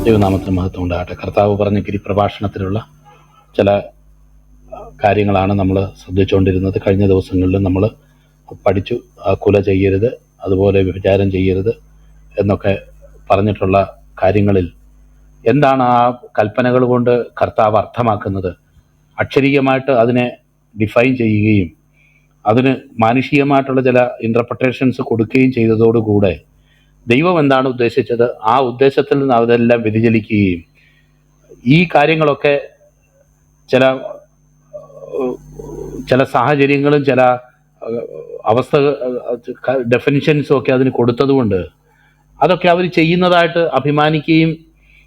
ദൈവനാമത്തിന് മഹത്വം ഉണ്ടാകട്ടെ. കർത്താവ് പറഞ്ഞ ഗിരിപ്രഭാഷണത്തിലുള്ള ചില കാര്യങ്ങളാണ് നമ്മൾ ശ്രദ്ധിച്ചുകൊണ്ടിരുന്നത്. കഴിഞ്ഞ ദിവസങ്ങളിൽ നമ്മൾ പഠിച്ചു. കൊല ചെയ്യരുത്, അതുപോലെ വ്യഭിചാരം ചെയ്യരുത് എന്നൊക്കെ പറഞ്ഞിട്ടുള്ള കാര്യങ്ങളിൽ എന്താണ് ആ കൽപ്പനകൾ കൊണ്ട് കർത്താവ് അർത്ഥമാക്കുന്നത്? അക്ഷരീയമായിട്ട് അതിനെ ഡിഫൈൻ ചെയ്യുകയും അതിന് മാനുഷികമായിട്ടുള്ള ചില ഇൻ്റർപ്രിട്ടേഷൻസ് കൊടുക്കുകയും ചെയ്തതോടുകൂടെ ദൈവം എന്താണ് ഉദ്ദേശിച്ചത്, ആ ഉദ്ദേശത്തിൽ നിന്ന് അതെല്ലാം വ്യതിചലിക്കുകയും ഈ കാര്യങ്ങളൊക്കെ ചില സാഹചര്യങ്ങളും ചില അവസ്ഥ ഡെഫിനിഷൻസും ഒക്കെ അതിന് കൊടുത്തതുകൊണ്ട് അതൊക്കെ അവർ ചെയ്യുന്നതായിട്ട് അഭിമാനിക്കുകയും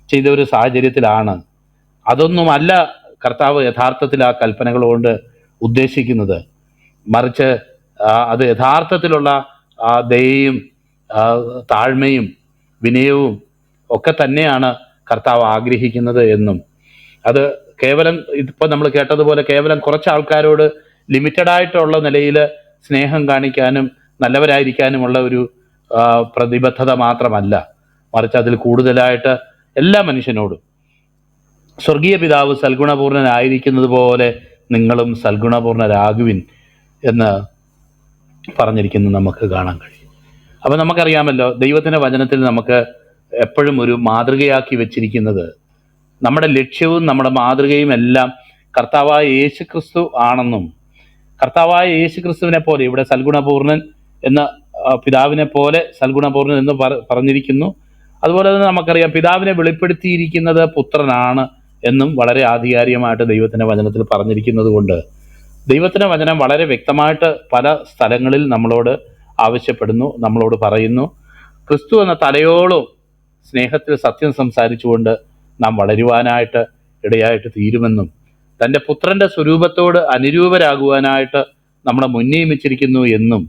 ചെയ്ത ഒരു സാഹചര്യത്തിലാണ്. അതൊന്നുമല്ല കർത്താവ് യഥാർത്ഥത്തിൽ ആ കൽപ്പനകൾ കൊണ്ട് ഉദ്ദേശിക്കുന്നത്. മറിച്ച് അത് യഥാർത്ഥത്തിലുള്ള ദയയും താഴ്മയും വിനയവും ഒക്കെ തന്നെയാണ് കർത്താവ് ആഗ്രഹിക്കുന്നത് എന്നും, അത് കേവലം ഇപ്പോൾ നമ്മൾ കേട്ടതുപോലെ കേവലം കുറച്ച് ആൾക്കാരോട് ലിമിറ്റഡായിട്ടുള്ള നിലയിൽ സ്നേഹം കാണിക്കാനും നല്ലവരായിരിക്കാനുമുള്ള ഒരു പ്രതിബദ്ധത മാത്രമല്ല, മറിച്ച് അതിൽ കൂടുതലായിട്ട് എല്ലാ മനുഷ്യനോടും സ്വർഗീയ പിതാവ് സൽഗുണപൂർണനായിരിക്കുന്നത് പോലെ നിങ്ങളും സൽഗുണപൂർണരാകുവിൻ എന്ന് പറഞ്ഞിരിക്കുന്നത് നമുക്ക് കാണാൻ കഴിയും. അപ്പം നമുക്കറിയാമല്ലോ, ദൈവത്തിൻ്റെ വചനത്തിൽ നമുക്ക് എപ്പോഴും ഒരു മാതൃകയാക്കി വെച്ചിരിക്കുന്നത് നമ്മുടെ ലക്ഷ്യവും നമ്മുടെ മാതൃകയും എല്ലാം കർത്താവായ യേശു ക്രിസ്തു ആണെന്നും, കർത്താവായ യേശു ക്രിസ്തുവിനെ പോലെ ഇവിടെ സൽഗുണപൂർണൻ എന്ന പിതാവിനെ പോലെ സൽഗുണപൂർണൻ എന്ന് പറഞ്ഞിരിക്കുന്നു. അതുപോലെ തന്നെ നമുക്കറിയാം പിതാവിനെ വെളിപ്പെടുത്തിയിരിക്കുന്നത് പുത്രനാണ് എന്നും വളരെ ആധികാരികമായിട്ട് ദൈവത്തിൻ്റെ വചനത്തിൽ പറഞ്ഞിരിക്കുന്നത് കൊണ്ട് ദൈവത്തിൻ്റെ വചനം വളരെ വ്യക്തമായിട്ട് പല സ്ഥലങ്ങളിൽ നമ്മളോട് ആവശ്യപ്പെടുന്നു, നമ്മളോട് പറയുന്നു. ക്രിസ്തു എന്ന തലയോളം സ്നേഹത്തിൽ സത്യം സംസാരിച്ചുകൊണ്ട് നാം വളരുവാനായിട്ട് ഇടയായിട്ട് തീരുമെന്നും തൻ്റെ പുത്രൻ്റെ സ്വരൂപത്തോട് അനുരൂപരാകുവാനായിട്ട് നമ്മളെ മുന്നേമിച്ചിരിക്കുന്നു എന്നും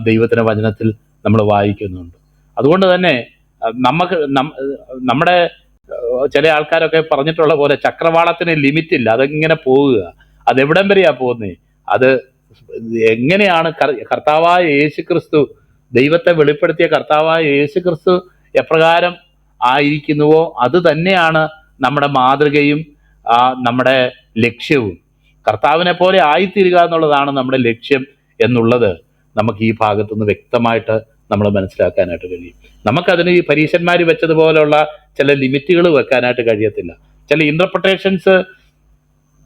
ദൈവത്തിൻ്റെ വചനത്തിൽ നമ്മൾ വായിക്കുന്നുണ്ട്. അതുകൊണ്ട് തന്നെ നമ്മുടെ ചില ആൾക്കാരൊക്കെ പറഞ്ഞിട്ടുള്ള പോലെ ചക്രവാളത്തിന് ലിമിറ്റില്ല, അതെങ്ങനെ പോവുക, അതെവിടം വരെയാ പോകുന്നത്, അത് എങ്ങനെയാണ് കർത്താവായ യേശു ക്രിസ്തു ദൈവത്തെ വെളിപ്പെടുത്തിയ കർത്താവായ യേശു ക്രിസ്തു എപ്രകാരം ആയിരിക്കുന്നുവോ അത് തന്നെയാണ് നമ്മുടെ മാതൃകയും നമ്മുടെ ലക്ഷ്യവും. കർത്താവിനെ പോലെ ആയിത്തീരുക എന്നുള്ളതാണ് നമ്മുടെ ലക്ഷ്യം എന്നുള്ളത് നമുക്ക് ഈ ഭാഗത്തുനിന്ന് വ്യക്തമായിട്ട് നമ്മൾ മനസ്സിലാക്കാനായിട്ട് കഴിയും. നമുക്കതിന് ഈ പരീശന്മാർ വെച്ചതുപോലുള്ള ചില ലിമിറ്റുകൾ വെക്കാനായിട്ട് കഴിയത്തില്ല. ചില ഇൻ്റർപ്രിട്ടേഷൻസ്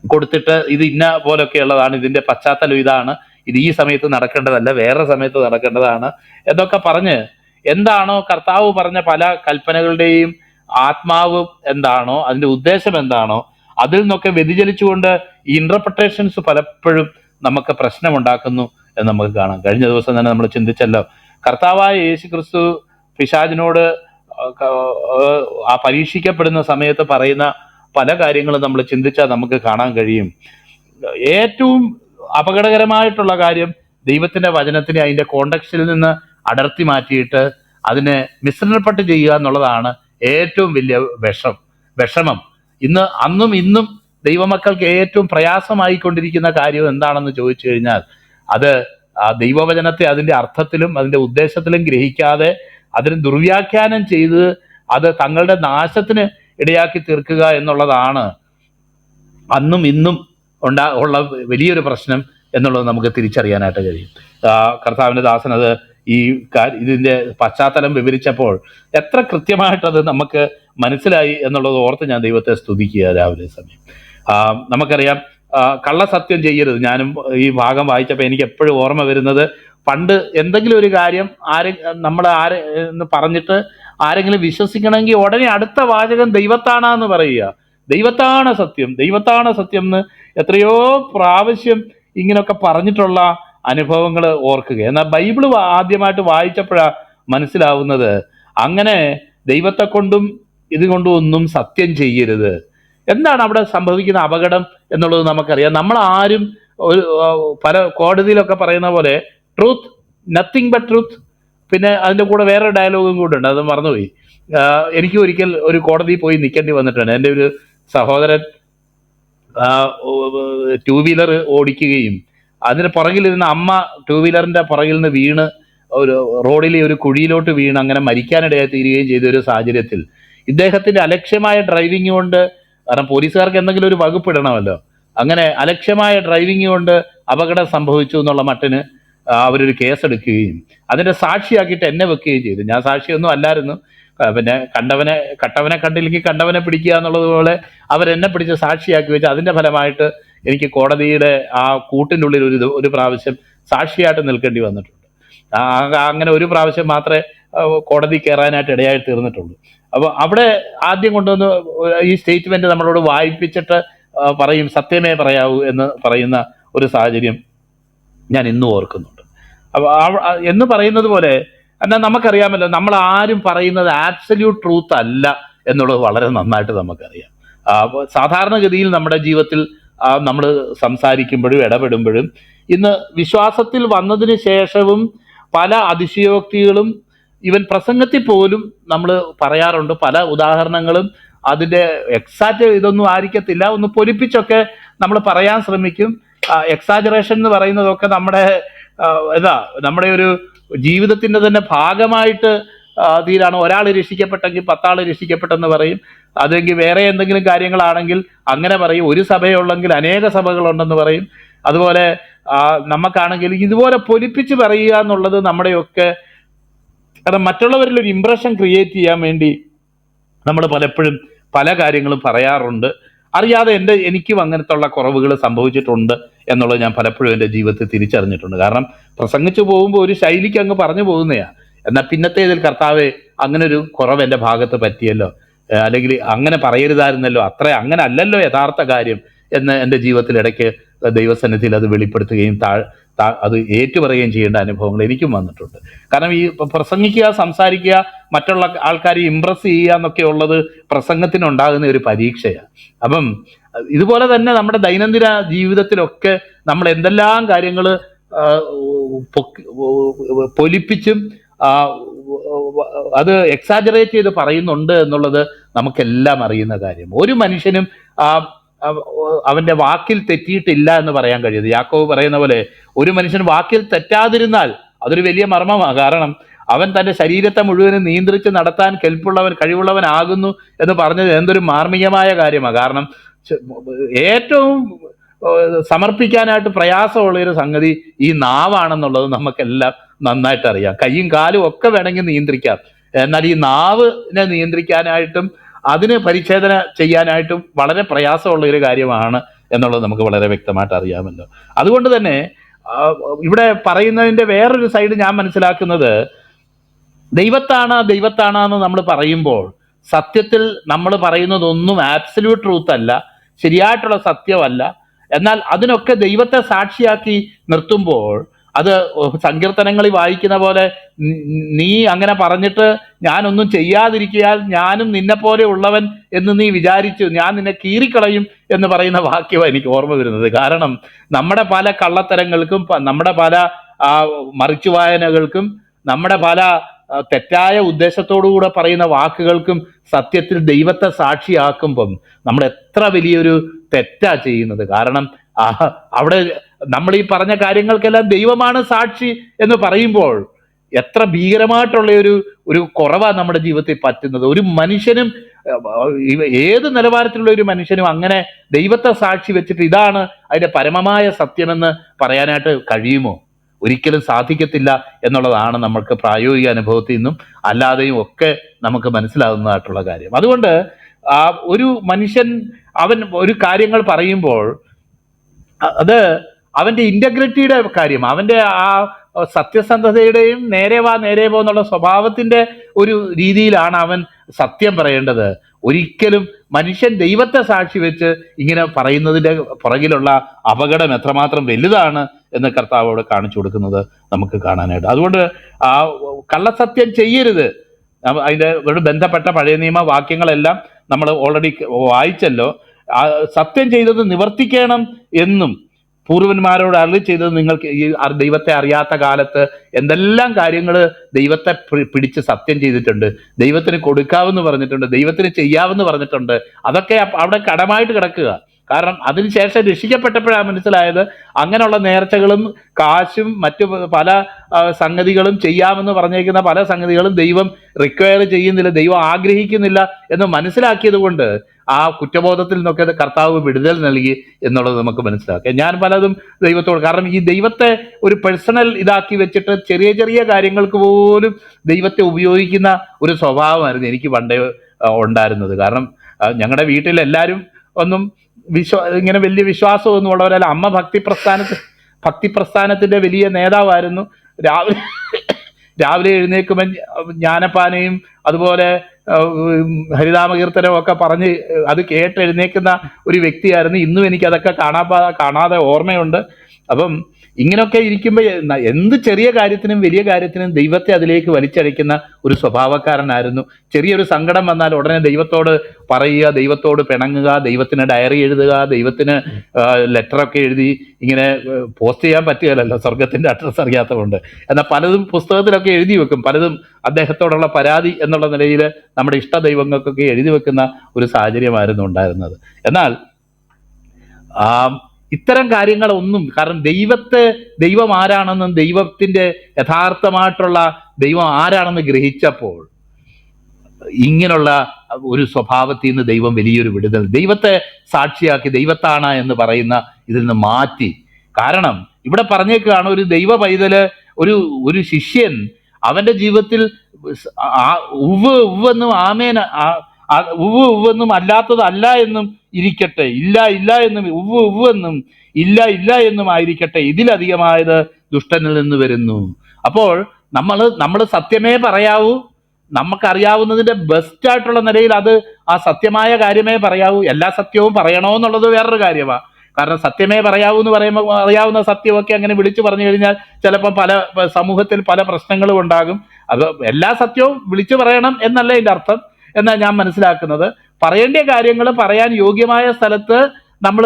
കൊടുത്തിട്ട് ഇത് ഇന്ന പോലൊക്കെ ഉള്ളതാണ്, ഇതിൻ്റെ പശ്ചാത്തലം ഇതാണ്, ഇത് ഈ സമയത്ത് നടക്കേണ്ടതല്ല, വേറെ സമയത്ത് നടക്കേണ്ടതാണ് എന്നൊക്കെ പറഞ്ഞ് എന്താണോ കർത്താവ് പറഞ്ഞ പല കൽപ്പനകളുടെയും ആത്മാവ് എന്താണോ, അതിൻ്റെ ഉദ്ദേശം എന്താണോ, അതിൽ നിന്നൊക്കെ വ്യതിചലിച്ചുകൊണ്ട് ഈ ഇൻ്റർപ്രിട്ടേഷൻസ് പലപ്പോഴും നമുക്ക് പ്രശ്നമുണ്ടാക്കുന്നു എന്ന് നമുക്ക് കാണാം. കഴിഞ്ഞ ദിവസം തന്നെ നമ്മൾ ചിന്തിച്ചല്ലോ, കർത്താവായ യേശു ക്രിസ്തു പിശാചിനോട് ആ പരീക്ഷിക്കപ്പെടുന്ന സമയത്ത് പറയുന്ന പല കാര്യങ്ങളും നമ്മൾ ചിന്തിച്ചാൽ നമുക്ക് കാണാൻ കഴിയും. ഏറ്റവും അപകടകരമായിട്ടുള്ള കാര്യം ദൈവത്തിൻ്റെ വചനത്തിനെ അതിൻ്റെ കോണ്ടക്സ്റ്റിൽ നിന്ന് അടർത്തി മാറ്റിയിട്ട് അതിനെ മിശ്രണപ്പെട്ട് ചെയ്യുക എന്നുള്ളതാണ് ഏറ്റവും വലിയ വിഷമം. അന്നും ഇന്നും ദൈവമക്കൾക്ക് ഏറ്റവും പ്രയാസമായിക്കൊണ്ടിരിക്കുന്ന കാര്യം എന്താണെന്ന് ചോദിച്ചു കഴിഞ്ഞാൽ അത് ദൈവവചനത്തെ അതിൻ്റെ അർത്ഥത്തിലും അതിൻ്റെ ഉദ്ദേശത്തിലും ഗ്രഹിക്കാതെ അതിന് ദുർവ്യാഖ്യാനം ചെയ്ത് അത് തങ്ങളുടെ നാശത്തിന് ഇടയാക്കി തീർക്കുക എന്നുള്ളതാണ് അന്നും ഇന്നും ഉള്ള വലിയൊരു പ്രശ്നം എന്നുള്ളത് നമുക്ക് തിരിച്ചറിയാനായിട്ട് കഴിയും. കർത്താവിൻ്റെ ദാസൻ അത് ഇതിൻ്റെ പശ്ചാത്തലം വിവരിച്ചപ്പോൾ എത്ര കൃത്യമായിട്ടത് നമുക്ക് മനസ്സിലായി എന്നുള്ളത് ഓർത്ത് ഞാൻ ദൈവത്തെ സ്തുതിക്കുക രാവിലെ സമയം. നമുക്കറിയാം കള്ളസത്യം ചെയ്യരുത്. ഞാനും ഈ ഭാഗം വായിച്ചപ്പോൾ എനിക്ക് എപ്പോഴും ഓർമ്മ വരുന്നത്, പണ്ട് എന്തെങ്കിലും ഒരു കാര്യം നമ്മൾ എന്ന് പറഞ്ഞിട്ട് ആരെങ്കിലും വിശ്വസിക്കണമെങ്കിൽ ഉടനെ അടുത്ത വാചകം ദൈവത്താണെന്ന് പറയുക. ദൈവത്താണ് സത്യം, ദൈവത്താണ് സത്യം എന്ന് എത്രയോ പ്രാവശ്യം ഇങ്ങനെയൊക്കെ പറഞ്ഞിട്ടുള്ള അനുഭവങ്ങൾ ഓർക്കുക. എന്നാൽ ബൈബിൾ ആദ്യമായിട്ട് വായിച്ചപ്പോഴാണ് മനസ്സിലാവുന്നത് അങ്ങനെ ദൈവത്തെ കൊണ്ടും ഇതുകൊണ്ടും ഒന്നും സത്യം ചെയ്യരുത്. എന്താണ് അവിടെ സംഭവിക്കുന്ന അപകടം എന്നുള്ളത് നമുക്കറിയാം. നമ്മളാരും പല കോടതിയിലൊക്കെ പറയുന്ന പോലെ ട്രൂത്ത്, നത്തിങ് ബട്ട് ട്രൂത്ത്. പിന്നെ അതിൻ്റെ കൂടെ വേറെ ഡയലോഗും കൂടെ ഉണ്ട്, അത് മറന്നുപോയി. എനിക്ക് ഒരിക്കൽ ഒരു കോടതിയിൽ പോയി നിൽക്കേണ്ടി വന്നിട്ടുണ്ട്. എൻ്റെ ഒരു സഹോദരൻ 2 വീലർ ഓടിക്കുകയും അതിന് പുറകിലിരുന്ന അമ്മ 2 വീലറിൻ്റെ പുറകിൽ നിന്ന് വീണ് ഒരു റോഡിലെ ഒരു കുഴിയിലോട്ട് വീണ് അങ്ങനെ മരിക്കാനിടയായി തീരുകയും ചെയ്ത ഒരു സാഹചര്യത്തിൽ ഇദ്ദേഹത്തിന്റെ അലക്ഷ്യമായ ഡ്രൈവിംഗ് കൊണ്ട്, കാരണം പോലീസുകാർക്ക് എന്തെങ്കിലും ഒരു വകുപ്പ് ഇടണമല്ലോ, അങ്ങനെ അലക്ഷ്യമായ ഡ്രൈവിംഗ് കൊണ്ട് അപകടം സംഭവിച്ചു എന്നുള്ള മട്ടിന് അവരൊരു കേസെടുക്കുകയും അതിന്റെ സാക്ഷിയാക്കിയിട്ട് എന്നെ വെക്കുകയും ചെയ്തു. ഞാൻ സാക്ഷിയൊന്നും അല്ലായിരുന്നു. പിന്നെ കട്ടവനെ കണ്ടില്ലെങ്കിൽ കണ്ടവനെ പിടിക്കുക എന്നുള്ളതുപോലെ അവരെന്നെ പിടിച്ച് സാക്ഷിയാക്കി വെച്ച് അതിന്റെ ഫലമായിട്ട് എനിക്ക് കോടതിയുടെ ആ കൂട്ടിൻ്റെ ഉള്ളിൽ ഒരു പ്രാവശ്യം സാക്ഷിയായിട്ട് നിൽക്കേണ്ടി വന്നിട്ടുണ്ട്. അങ്ങനെ ഒരു പ്രാവശ്യം മാത്രമേ കോടതി കയറാനായിട്ട് ഇടയായി തീർന്നിട്ടുള്ളൂ. അപ്പോൾ അവിടെ ആദ്യം കൊണ്ടുവന്ന് ഈ സ്റ്റേറ്റ്മെന്റ് നമ്മളോട് വായിപ്പിച്ചിട്ട് പറയും സത്യമേ പറയാവൂ എന്ന് പറയുന്ന ഒരു സാഹചര്യം ഞാൻ ഇന്നും ഓർക്കുന്നുണ്ട്. അപ്പോൾ എന്ന് പറയുന്നത് പോലെ എന്നാൽ നമുക്കറിയാമല്ലോ, നമ്മൾ ആരും പറയുന്നത് ആബ്സല്യൂട്ട് ട്രൂത്ത് അല്ല എന്നുള്ളത് വളരെ നന്നായിട്ട് നമുക്കറിയാം. സാധാരണഗതിയിൽ നമ്മുടെ ജീവിതത്തിൽ നമ്മൾ സംസാരിക്കുമ്പോഴും ഇടപെടുമ്പോഴും ഇന്ന് വിശ്വാസത്തിൽ വന്നതിന് ശേഷവും പല അതിശയോക്തികളും ഈവൻ പ്രസംഗത്തിൽ പോലും നമ്മൾ പറയാറുണ്ട്. പല ഉദാഹരണങ്ങളും അതിൻ്റെ എക്സാക്റ്റ് ഇതൊന്നും ആയിരിക്കത്തില്ല, ഒന്ന് പൊലിപ്പിച്ചൊക്കെ നമ്മൾ പറയാൻ ശ്രമിക്കും. എക്സാജറേഷൻ എന്ന് പറയുന്നതൊക്കെ നമ്മുടെ ഒരു ജീവിതത്തിൻ്റെ തന്നെ ഭാഗമായിട്ട് തീരാണ്. ഒരാൾ രക്ഷിക്കപ്പെട്ടെങ്കിൽ 10 ആൾ രക്ഷിക്കപ്പെട്ടെന്ന് പറയും. അതെങ്കിൽ വേറെ എന്തെങ്കിലും കാര്യങ്ങളാണെങ്കിൽ അങ്ങനെ പറയും. ഒരു സഭയുള്ളെങ്കിൽ അനേക സഭകളുണ്ടെന്ന് പറയും. അതുപോലെ നമുക്കാണെങ്കിൽ ഇതുപോലെ പൊലിപ്പിച്ച് പറയുക എന്നുള്ളത് നമ്മുടെയൊക്കെ, കാരണം മറ്റുള്ളവരിൽ ഒരു ഇംപ്രഷൻ ക്രിയേറ്റ് ചെയ്യാൻ വേണ്ടി നമ്മൾ പലപ്പോഴും പല കാര്യങ്ങളും പറയാറുണ്ട്. അറിയാതെ എനിക്കും അങ്ങനത്തെ ഉള്ള കുറവുകൾ സംഭവിച്ചിട്ടുണ്ട് എന്നുള്ളത് ഞാൻ പലപ്പോഴും എൻ്റെ ജീവിതത്തിൽ തിരിച്ചറിഞ്ഞിട്ടുണ്ട്. കാരണം പ്രസംഗിച്ചു പോകുമ്പോൾ ഒരു ശൈലിക്ക് അങ്ങ് പറഞ്ഞു പോകുന്നതാണ്. എന്നാൽ പിന്നത്തെ ഇതിൽ കർത്താവെ അങ്ങനെ ഒരു കുറവ് എൻ്റെ ഭാഗത്ത് പറ്റിയല്ലോ, അല്ലെങ്കിൽ അങ്ങനെ പറയരുതായിരുന്നല്ലോ, അങ്ങനെ അല്ലല്ലോ യഥാർത്ഥ കാര്യം എന്ന് എൻ്റെ ജീവിതത്തിൽ ഇടയ്ക്ക് ദൈവസന്നിധിയിൽ അത് വെളിപ്പെടുത്തുകയും അത് ഏറ്റുപറയുകയും ചെയ്യേണ്ട അനുഭവങ്ങൾ എനിക്കും വന്നിട്ടുണ്ട്. കാരണം ഈ പ്രസംഗിക്കുക, സംസാരിക്കുക, മറ്റുള്ള ആൾക്കാരെ ഇംപ്രസ് ചെയ്യുക എന്നൊക്കെ ഉള്ളത് പ്രസംഗത്തിനുണ്ടാകുന്ന ഒരു പരീക്ഷയാണ്. അപ്പം ഇതുപോലെ തന്നെ നമ്മുടെ ദൈനംദിന ജീവിതത്തിലൊക്കെ നമ്മൾ എന്തെല്ലാം കാര്യങ്ങൾ പൊലിപ്പിച്ചും അത് എക്സാജറേറ്റ് ചെയ്ത് പറയുന്നുണ്ട് എന്നുള്ളത് നമുക്കെല്ലാം അറിയുന്ന കാര്യം. ഒരു മനുഷ്യനും അവന്റെ വാക്കിൽ തെറ്റിയിട്ടില്ല എന്ന് പറയാൻ കഴിയുന്നത്. യാക്കോബ് പറയുന്ന പോലെ ഒരു മനുഷ്യൻ വാക്കിൽ തെറ്റാതിരുന്നാൽ അതൊരു വലിയ മർമ്മമാണ്. കാരണം അവൻ തൻ്റെ ശരീരത്തെ മുഴുവനും നിയന്ത്രിച്ച് നടത്താൻ കഴിവുള്ളവനാകുന്നു എന്ന് പറഞ്ഞത് എന്തൊരു മാർമികമായ കാര്യമാണ്. കാരണം ഏറ്റവും സമർപ്പിക്കാനായിട്ട് പ്രയാസമുള്ളൊരു സംഗതി ഈ നാവാണെന്നുള്ളത് നമുക്കെല്ലാം നന്നായിട്ട് അറിയാം. കൈയും കാലും ഒക്കെ വേണമെങ്കിൽ നിയന്ത്രിക്കാം, എന്നാൽ ഈ നാവിനെ നിയന്ത്രിക്കാനായിട്ടും അതിന് പരിച്ഛേദന ചെയ്യാനായിട്ടും വളരെ പ്രയാസമുള്ള ഒരു കാര്യമാണ് എന്നുള്ളത് നമുക്ക് വളരെ വ്യക്തമായിട്ട് അറിയാമല്ലോ. അതുകൊണ്ട് തന്നെ ഇവിടെ പറയുന്നതിൻ്റെ വേറൊരു സൈഡ് ഞാൻ മനസ്സിലാക്കുന്നത്, ദൈവത്താണ് എന്ന് നമ്മൾ പറയുമ്പോൾ സത്യത്തിൽ നമ്മൾ പറയുന്നതൊന്നും ആബ്സല്യൂട്ട് ട്രൂത്ത് അല്ല, ശരിയായിട്ടുള്ള സത്യമല്ല. എന്നാൽ അതിനൊക്കെ ദൈവത്തെ സാക്ഷിയാക്കി നിർത്തുമ്പോൾ അത് സങ്കീർത്തനങ്ങളിൽ വായിക്കുന്ന പോലെ നീ അങ്ങനെ പറഞ്ഞിട്ട് ഞാനൊന്നും ചെയ്യാതിരിക്കയാൽ ഞാനും നിന്നെപ്പോലെ ഉള്ളവൻ എന്ന് നീ വിചാരിച്ചു, ഞാൻ നിന്നെ കീറിക്കളയും എന്ന് പറയുന്ന വാക്യമാണ് എനിക്ക് ഓർമ്മ വരുന്നത്. കാരണം നമ്മുടെ പല കള്ളത്തരങ്ങൾക്കും, നമ്മുടെ പല മറിച്ചുവായനകൾക്കും, നമ്മുടെ പല തെറ്റായ ഉദ്ദേശത്തോടുകൂടെ പറയുന്ന വാക്കുകൾക്കും സത്യത്തിൽ ദൈവത്തെ സാക്ഷിയാക്കുമ്പം നമ്മൾ എത്ര വലിയൊരു തെറ്റാ ചെയ്യുന്നത്. കാരണം അവിടെ നമ്മൾ ഈ പറഞ്ഞ കാര്യങ്ങൾക്കെല്ലാം ദൈവമാണ് സാക്ഷി എന്ന് പറയുമ്പോൾ എത്ര ഭീകരമായിട്ടുള്ള ഒരു കുറവാണ് നമ്മുടെ ജീവിതത്തിൽ പറ്റുന്നത്. ഒരു മനുഷ്യനും, ഏത് നിലവാരത്തിലുള്ള ഒരു മനുഷ്യനും അങ്ങനെ ദൈവത്തെ സാക്ഷി വെച്ചിട്ട് ഇതാണ് അതിൻ്റെ പരമമായ സത്യമെന്ന് പറയാനായിട്ട് കഴിയുമോ? ഒരിക്കലും സാധിക്കത്തില്ല എന്നുള്ളതാണ് നമ്മൾക്ക് പ്രായോഗിക അനുഭവത്തിൽ നിന്നും അല്ലാതെയും ഒക്കെ നമുക്ക് മനസ്സിലാകുന്നതായിട്ടുള്ള കാര്യം. അതുകൊണ്ട് ഒരു മനുഷ്യൻ അവൻ ഒരു കാര്യങ്ങൾ പറയുമ്പോൾ അത് അവൻ്റെ ഇൻ്റഗ്രിറ്റിയുടെ കാര്യം, അവൻ്റെ ആ സത്യസന്ധതയുടെയും നേരെ വാ എന്നുള്ള സ്വഭാവത്തിൻ്റെ ഒരു രീതിയിലാണ് അവൻ സത്യം പറയേണ്ടത്. ഒരിക്കലും മനുഷ്യൻ ദൈവത്തെ സാക്ഷി വെച്ച് ഇങ്ങനെ പറയുന്നതിൻ്റെ പുറകിലുള്ള അപകടം എത്രമാത്രം വലുതാണ് എന്ന് കർത്താവോട് കാണിച്ചു കൊടുക്കുന്നത് നമുക്ക് കാണാനായിട്ട്. അതുകൊണ്ട് കള്ളസത്യം ചെയ്യരുത്. അതിൻ്റെ ബന്ധപ്പെട്ട പഴയ നിയമ വാക്യങ്ങളെല്ലാം നമ്മൾ ഓൾറെഡി വായിച്ചല്ലോ. സത്യം ചെയ്തത് നിവർത്തിക്കണം എന്നും പൂർവന്മാരോട് അരുളി ചെയ്തത് നിങ്ങൾക്ക് ഈ ദൈവത്തെ അറിയാത്ത കാലത്ത് എന്തെല്ലാം കാര്യങ്ങൾ ദൈവത്തെ പിടിച്ച് സത്യം ചെയ്തിട്ടുണ്ട്, ദൈവത്തിന് കൊടുക്കാമെന്ന് പറഞ്ഞിട്ടുണ്ട്, ദൈവത്തിന് ചെയ്യാമെന്ന് പറഞ്ഞിട്ടുണ്ട്. അതൊക്കെ അവിടെ കടമായിട്ട് കിടക്കുക. കാരണം അതിനുശേഷം രക്ഷിക്കപ്പെട്ടപ്പോഴാണ് മനസ്സിലായത് അങ്ങനെയുള്ള നേർച്ചകളും കാശും മറ്റു പല സംഗതികളും ചെയ്യാമെന്ന് പറഞ്ഞേക്കുന്ന പല സംഗതികളും ദൈവം റിക്വയർ ചെയ്യുന്നില്ല, ദൈവം ആഗ്രഹിക്കുന്നില്ല എന്ന് മനസ്സിലാക്കിയത് കൊണ്ട് ആ കുറ്റബോധത്തിൽ നിന്നൊക്കെ കർത്താവ് വിടുതൽ നൽകി എന്നുള്ളത് നമുക്ക് മനസ്സിലാക്കാം. ഞാൻ പലതും ദൈവത്തോട്, കാരണം ഈ ദൈവത്തെ ഒരു പേഴ്സണൽ ഇതാക്കി വെച്ചിട്ട് ചെറിയ ചെറിയ കാര്യങ്ങൾക്ക് പോലും ദൈവത്തെ ഉപയോഗിക്കുന്ന ഒരു സ്വഭാവമായിരുന്നു എനിക്ക് പണ്ടേ ഉണ്ടായിരുന്നത്. കാരണം ഞങ്ങളുടെ വീട്ടിലെല്ലാവരും ഒന്നും ഇങ്ങനെ വലിയ വിശ്വാസമൊന്നും ഉള്ളവരല്ല. അമ്മ ഭക്തിപ്രസ്ഥാനത്തിന്റെ വലിയ നേതാവായിരുന്നു. രാവിലെ എഴുന്നേൽക്കുമ്പോൾ ജ്ഞാനപ്പാനയും അതുപോലെ ഹരിനാമകീർത്തനവും ഒക്കെ പറഞ്ഞ് അത് കേട്ടെഴുന്നേൽക്കുന്ന ഒരു വ്യക്തിയായിരുന്നു. ഇന്നും എനിക്കതൊക്കെ കാണാതെ ഓർമ്മയുണ്ട്. അപ്പം ഇങ്ങനെയൊക്കെ ഇരിക്കുമ്പോൾ എന്ത് ചെറിയ കാര്യത്തിനും വലിയ കാര്യത്തിനും ദൈവത്തെ അതിലേക്ക് വലിച്ചഴിക്കുന്ന ഒരു സ്വഭാവക്കാരനായിരുന്നു. ചെറിയൊരു സങ്കടം വന്നാൽ ഉടനെ ദൈവത്തോട് പറയുക, ദൈവത്തോട് പിണങ്ങുക, ദൈവത്തിന് ഡയറി എഴുതുക, ദൈവത്തിന് ലെറ്ററൊക്കെ എഴുതി ഇങ്ങനെ പോസ്റ്റ് ചെയ്യാൻ പറ്റുകയല്ലോ, സ്വർഗത്തിൻ്റെ അഡ്രസ്സ് അറിയാത്തതുകൊണ്ട്. എന്നാൽ പലതും പുസ്തകത്തിലൊക്കെ എഴുതി വെക്കും, പലതും അദ്ദേഹത്തോടുള്ള പരാതി എന്നുള്ള നിലയിൽ നമ്മുടെ ഇഷ്ട ദൈവങ്ങൾക്കൊക്കെ എഴുതി വെക്കുന്ന ഒരു സാഹചര്യമായിരുന്നു ഉണ്ടായിരുന്നത്. എന്നാൽ ഇത്തരം കാര്യങ്ങളൊന്നും, കാരണം ദൈവം ആരാണെന്നും ദൈവത്തിൻ്റെ യഥാർത്ഥമായിട്ടുള്ള ദൈവം ആരാണെന്ന് ഗ്രഹിച്ചപ്പോൾ ഇങ്ങനെയുള്ള ഒരു സ്വഭാവത്തിൽ നിന്ന് ദൈവം വലിയൊരു വിടുതൽ, ദൈവത്തെ സാക്ഷിയാക്കി ദൈവത്താണ് എന്ന് പറയുന്ന ഇതിൽ നിന്ന് മാറ്റി. കാരണം ഇവിടെ പറഞ്ഞേക്കാണ്, ഒരു ദൈവ പൈതല്, ഒരു ശിഷ്യൻ അവന്റെ ജീവിതത്തിൽ ഉവ്വെന്നും ആമേൻ ഉവ്വെന്നും അല്ലാത്തതല്ല എന്നും ഇരിക്കട്ടെ, ഇല്ല എന്നും ഉവ്വെന്നും ഇല്ല എന്നും ആയിരിക്കട്ടെ, ഇതിലധികമായത് ദുഷ്ടനിൽ നിന്ന് വരുന്നു. അപ്പോൾ നമ്മൾ സത്യമേ പറയാവൂ, നമുക്കറിയാവുന്നതിന്റെ ബെസ്റ്റ് ആയിട്ടുള്ള നിലയിൽ അത് ആ സത്യമായ കാര്യമേ പറയാവൂ. എല്ലാ സത്യവും പറയണമെന്നുള്ളത് വേറൊരു കാര്യമാണ്. കാരണം സത്യമേ പറയാവൂ എന്ന് പറയുമ്പോൾ അറിയാവുന്ന സത്യമൊക്കെ അങ്ങനെ വിളിച്ചു പറഞ്ഞു കഴിഞ്ഞാൽ ചിലപ്പോൾ സമൂഹത്തിൽ പല പ്രശ്നങ്ങളും ഉണ്ടാകും. അത് എല്ലാ സത്യവും വിളിച്ചു പറയണം എന്നല്ല ഇതിൻ്റെ അർത്ഥം. എന്നാൽ ഞാൻ മനസ്സിലാക്കുന്നത്, പറയേണ്ട കാര്യങ്ങൾ പറയാൻ യോഗ്യമായ സ്ഥലത്ത് നമ്മൾ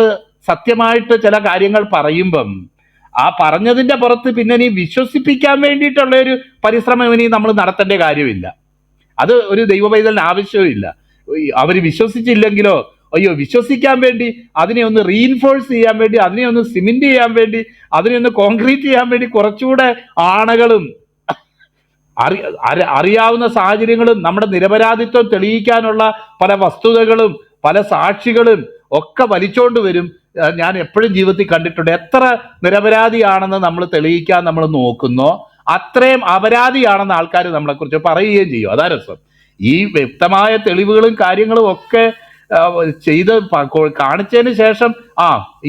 സത്യമായിട്ട് ചില കാര്യങ്ങൾ പറയുമ്പം ആ പറഞ്ഞതിൻ്റെ പുറത്ത് പിന്നെ നീ വിശ്വസിപ്പിക്കാൻ വേണ്ടിയിട്ടുള്ള ഒരു പരിശ്രമം ഇനി നമ്മൾ നടത്തേണ്ട കാര്യമില്ല. അത് ഒരു ദൈവപൈതലിന് ആവശ്യവുമില്ല. അവർ വിശ്വസിച്ചില്ലെങ്കിലോ വിശ്വസിക്കാൻ വേണ്ടി, അതിനെ ഒന്ന് റീഇൻഫോഴ്സ് ചെയ്യാൻ വേണ്ടി, അതിനെ ഒന്ന് സിമെന്റ് ചെയ്യാൻ വേണ്ടി, അതിനെ ഒന്ന് കോൺക്രീറ്റ് ചെയ്യാൻ വേണ്ടി കുറച്ചുകൂടെ ആണകളും അറിയാവുന്ന സാഹചര്യങ്ങളും നമ്മുടെ നിരപരാധിത്വം തെളിയിക്കാനുള്ള പല വസ്തുതകളും പല സാക്ഷികളും ഒക്കെ വലിച്ചോണ്ട് വരും. ഞാൻ എപ്പോഴും ജീവിതത്തിൽ കണ്ടിട്ടുണ്ട്, എത്ര നിരപരാധിയാണെന്ന് നമ്മൾ തെളിയിക്കാൻ നമ്മൾ നോക്കുന്നോ അത്രയും അപരാധിയാണെന്ന് ആൾക്കാർ നമ്മളെക്കുറിച്ച് പറയുകയും ചെയ്യും. അതാ രസം. ഈ വ്യക്തമായ തെളിവുകളും കാര്യങ്ങളും ഒക്കെ ചെയ്ത് കാണിച്ചതിന് ശേഷം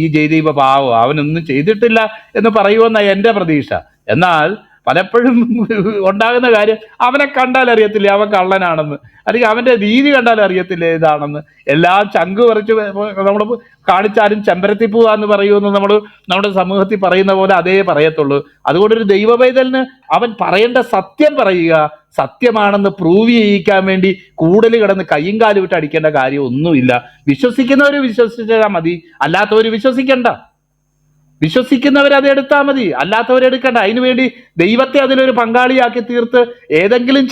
ഈ ജയദീപ പാവം അവനൊന്നും ചെയ്തിട്ടില്ല എന്ന് പറയുമെന്നാണ് എൻ്റെ പ്രതീക്ഷ. എന്നാൽ പലപ്പോഴും ഉണ്ടാകുന്ന കാര്യം, അവനെ കണ്ടാൽ അറിയത്തില്ല അവൻ കള്ളനാണെന്ന്, അല്ലെങ്കിൽ അവൻ്റെ രീതി കണ്ടാൽ അറിയത്തില്ല ഇതാണെന്ന്. എല്ലാം ചങ്ക് പറിച്ച് നമ്മൾ കാണിച്ചാലും ചെമ്പരത്തി പൂവാന്ന് പറയുമെന്ന് നമ്മുടെ സമൂഹത്തിൽ പറയുന്ന പോലെ അതേ പറയത്തുള്ളൂ. അതുകൊണ്ടൊരു ദൈവപൈതലിന് അവൻ പറയേണ്ട സത്യം പറയുക, സത്യമാണെന്ന് പ്രൂവ് ചെയ്യിക്കാൻ വേണ്ടി കൂടുതൽ കിടന്ന് കയ്യും കാലും വിട്ട് അടിക്കേണ്ട കാര്യം ഒന്നുമില്ല. വിശ്വസിക്കുന്നവർ വിശ്വസിച്ചാൽ മതി, അല്ലാത്തവർ വിശ്വസിക്കണ്ട. വിശ്വസിക്കുന്നവരത് എടുത്താൽ മതി, അല്ലാത്തവരെടുക്കണ്ട. അതിനുവേണ്ടി ദൈവത്തെ അതിലൊരു പങ്കാളിയാക്കി തീർത്ത് ഏതെങ്കിലും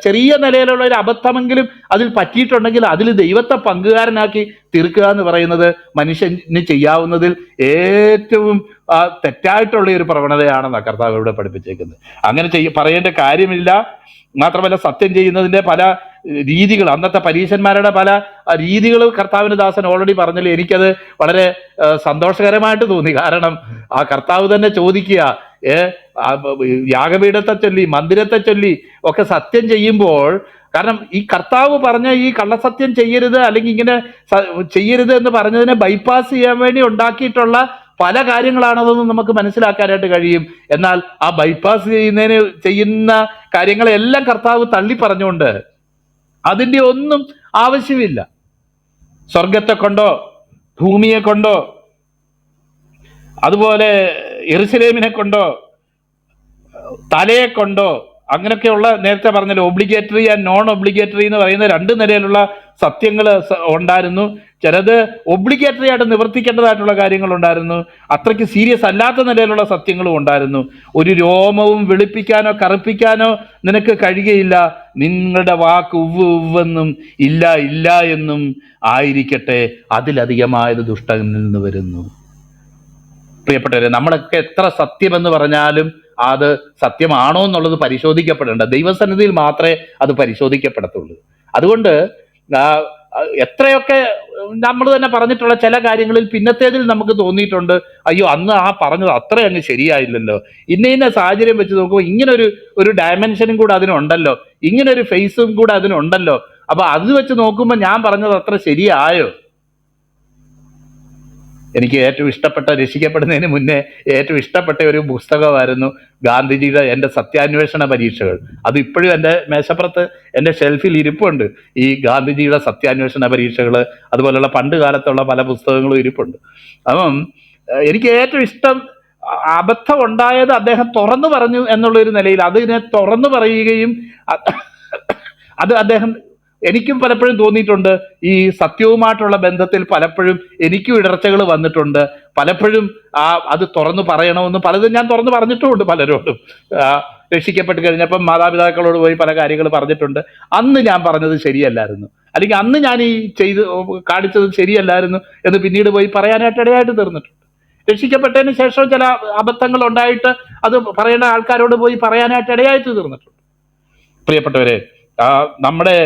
ചെറിയ നിലയിലുള്ള ഒരു അബദ്ധമെങ്കിലും അതിൽ പറ്റിയിട്ടുണ്ടെങ്കിൽ അതിൽ ദൈവത്തെ പങ്കുകാരനാക്കി തീർക്കുക എന്ന് പറയുന്നത് മനുഷ്യന് ചെയ്യാവുന്നതിൽ ഏറ്റവും തെറ്റായിട്ടുള്ള ഒരു പ്രവണതയാണെന്നാണ് കർത്താവ് ഇവിടെ പഠിപ്പിച്ചേക്കുന്നത്. അങ്ങനെ പറയേണ്ട കാര്യമില്ല. മാത്രമല്ല, സത്യം ചെയ്യുന്നതിൻ്റെ പല രീതികൾ, അന്നത്തെ പരീശന്മാരുടെ പല രീതികൾ കർത്താവിന് ദാസൻ ഓൾറെഡി പറഞ്ഞല്ലോ. എനിക്കത് വളരെ സന്തോഷകരമായിട്ട് തോന്നി. കാരണം ആ കർത്താവ് തന്നെ ചോദിക്കുക, യാഗപീഠത്തെ ചൊല്ലി മന്ദിരത്തെ ചൊല്ലി ഒക്കെ സത്യം ചെയ്യുമ്പോൾ, കാരണം ഈ കർത്താവ് പറഞ്ഞ ഈ കള്ളസത്യം ചെയ്യരുത് അല്ലെങ്കിൽ ഇങ്ങനെ ചെയ്യരുത് എന്ന് പറഞ്ഞതിനെ ബൈപ്പാസ് ചെയ്യാൻ വേണ്ടി ഉണ്ടാക്കിയിട്ടുള്ള പല കാര്യങ്ങളാണതെന്ന് നമുക്ക് മനസ്സിലാക്കാനായിട്ട് കഴിയും. എന്നാൽ ആ ബൈപ്പാസ് ചെയ്യുന്ന കാര്യങ്ങളെല്ലാം കർത്താവ് തള്ളി പറഞ്ഞുകൊണ്ട് അതിൻ്റെ ഒന്നും ആവശ്യമില്ല. സ്വർഗത്തെ കൊണ്ടോ ഭൂമിയെ കൊണ്ടോ അതുപോലെ യെരുശലേമിനെ കൊണ്ടോ തലയെ കൊണ്ടോ അങ്ങനെയൊക്കെയുള്ള, നേരത്തെ പറഞ്ഞല്ലോ ഒബ്ലിഗേറ്ററി ആൻഡ് നോൺ ഒബ്ലിഗേറ്ററി എന്ന് പറയുന്ന രണ്ട് നിലയിലുള്ള സത്യങ്ങൾ ഉണ്ടായിരുന്നു. ചിലത് ഒബ്ലിഗേറ്ററി ആയിട്ട് നിവർത്തിക്കേണ്ടതായിട്ടുള്ള കാര്യങ്ങളുണ്ടായിരുന്നു, അത്രയ്ക്ക് സീരിയസ് അല്ലാത്ത നിലയിലുള്ള സത്യങ്ങളും ഉണ്ടായിരുന്നു. ഒരു രോമവും വെളുപ്പിക്കാനോ കറുപ്പിക്കാനോ നിനക്ക് കഴിയുകയില്ല, നിങ്ങളുടെ വാക്ക് ഉവ്വെന്നും ഇല്ല എന്നും ആയിരിക്കട്ടെ, അതിലധികമായത് ദുഷ്ടനിൽ നിന്ന് വരുന്നു. പ്രിയപ്പെട്ടവരെ, നമ്മളൊക്കെ എത്ര സത്യമെന്ന് പറഞ്ഞാലും അത് സത്യമാണോ എന്നുള്ളത് പരിശോധിക്കപ്പെടേണ്ട. ദൈവസന്നിധിയിൽ മാത്രമേ അത് പരിശോധിക്കപ്പെടത്തുള്ളൂ. അതുകൊണ്ട് എത്രയൊക്കെ നമ്മൾ തന്നെ പറഞ്ഞിട്ടുള്ള ചില കാര്യങ്ങളിൽ പിന്നത്തേതിൽ നമുക്ക് തോന്നിയിട്ടുണ്ട്, അയ്യോ അന്ന് ആ പറഞ്ഞത് അത്ര അങ്ങ് ശരിയായില്ലല്ലോ, ഇന്ന സാഹചര്യം വെച്ച് നോക്കുമ്പോൾ ഇങ്ങനെ ഒരു ഡയമെൻഷനും കൂടെ അതിനുണ്ടല്ലോ, ഇങ്ങനെ ഒരു ഫേസും കൂടെ അതിനുണ്ടല്ലോ, അപ്പൊ അത് വെച്ച് നോക്കുമ്പോൾ ഞാൻ പറഞ്ഞത് അത്ര ശരിയായോ? എനിക്ക് ഏറ്റവും ഇഷ്ടപ്പെട്ട, രക്ഷിക്കപ്പെടുന്നതിന് മുന്നേ ഏറ്റവും ഇഷ്ടപ്പെട്ട ഒരു പുസ്തകമായിരുന്നു ഗാന്ധിജിയുടെ എൻ്റെ സത്യാന്വേഷണ പരീക്ഷകൾ. അത് ഇപ്പോഴും എൻ്റെ മേശപ്പുറത്ത് എൻ്റെ ഷെൽഫിൽ ഇരിപ്പുണ്ട്. ഈ ഗാന്ധിജിയുടെ സത്യാന്വേഷണ പരീക്ഷകൾ, അതുപോലെയുള്ള പണ്ട് കാലത്തുള്ള പല പുസ്തകങ്ങളും ഇരിപ്പുണ്ട്. അപ്പം എനിക്ക് ഏറ്റവും ഇഷ്ടം, അബദ്ധം ഉണ്ടായത് അദ്ദേഹം തുറന്നു പറഞ്ഞു എന്നുള്ളൊരു നിലയിൽ അതിനെ തുറന്നു പറയുകയും അത് അദ്ദേഹം, എനിക്കും പലപ്പോഴും തോന്നിയിട്ടുണ്ട് ഈ സത്യവുമായിട്ടുള്ള ബന്ധത്തിൽ പലപ്പോഴും എനിക്കും ഇടർച്ചകൾ വന്നിട്ടുണ്ട്. പലപ്പോഴും അത് തുറന്നു പറയണമെന്ന് പലതും ഞാൻ തുറന്നു പറഞ്ഞിട്ടുമുണ്ട് പലരോടും. രക്ഷിക്കപ്പെട്ട് കഴിഞ്ഞപ്പം മാതാപിതാക്കളോട് പോയി പല കാര്യങ്ങൾ പറഞ്ഞിട്ടുണ്ട്. അന്ന് ഞാൻ പറഞ്ഞത് ശരിയല്ലായിരുന്നു, അല്ലെങ്കിൽ അന്ന് ഞാൻ ഈ കാണിച്ചത് ശരിയല്ലായിരുന്നു എന്ന് പിന്നീട് പോയി പറയാനായിട്ട് ഇടയായിട്ട് തീർന്നിട്ടുണ്ട്. രക്ഷിക്കപ്പെട്ടതിന് ശേഷം ചില അബദ്ധങ്ങൾ ഉണ്ടായിട്ട് അത് പറയേണ്ട ആൾക്കാരോട് പോയി പറയാനായിട്ട് ഇടയായിട്ട് തീർന്നിട്ടുണ്ട്. പ്രിയപ്പെട്ടവരെ, നമ്മുടെ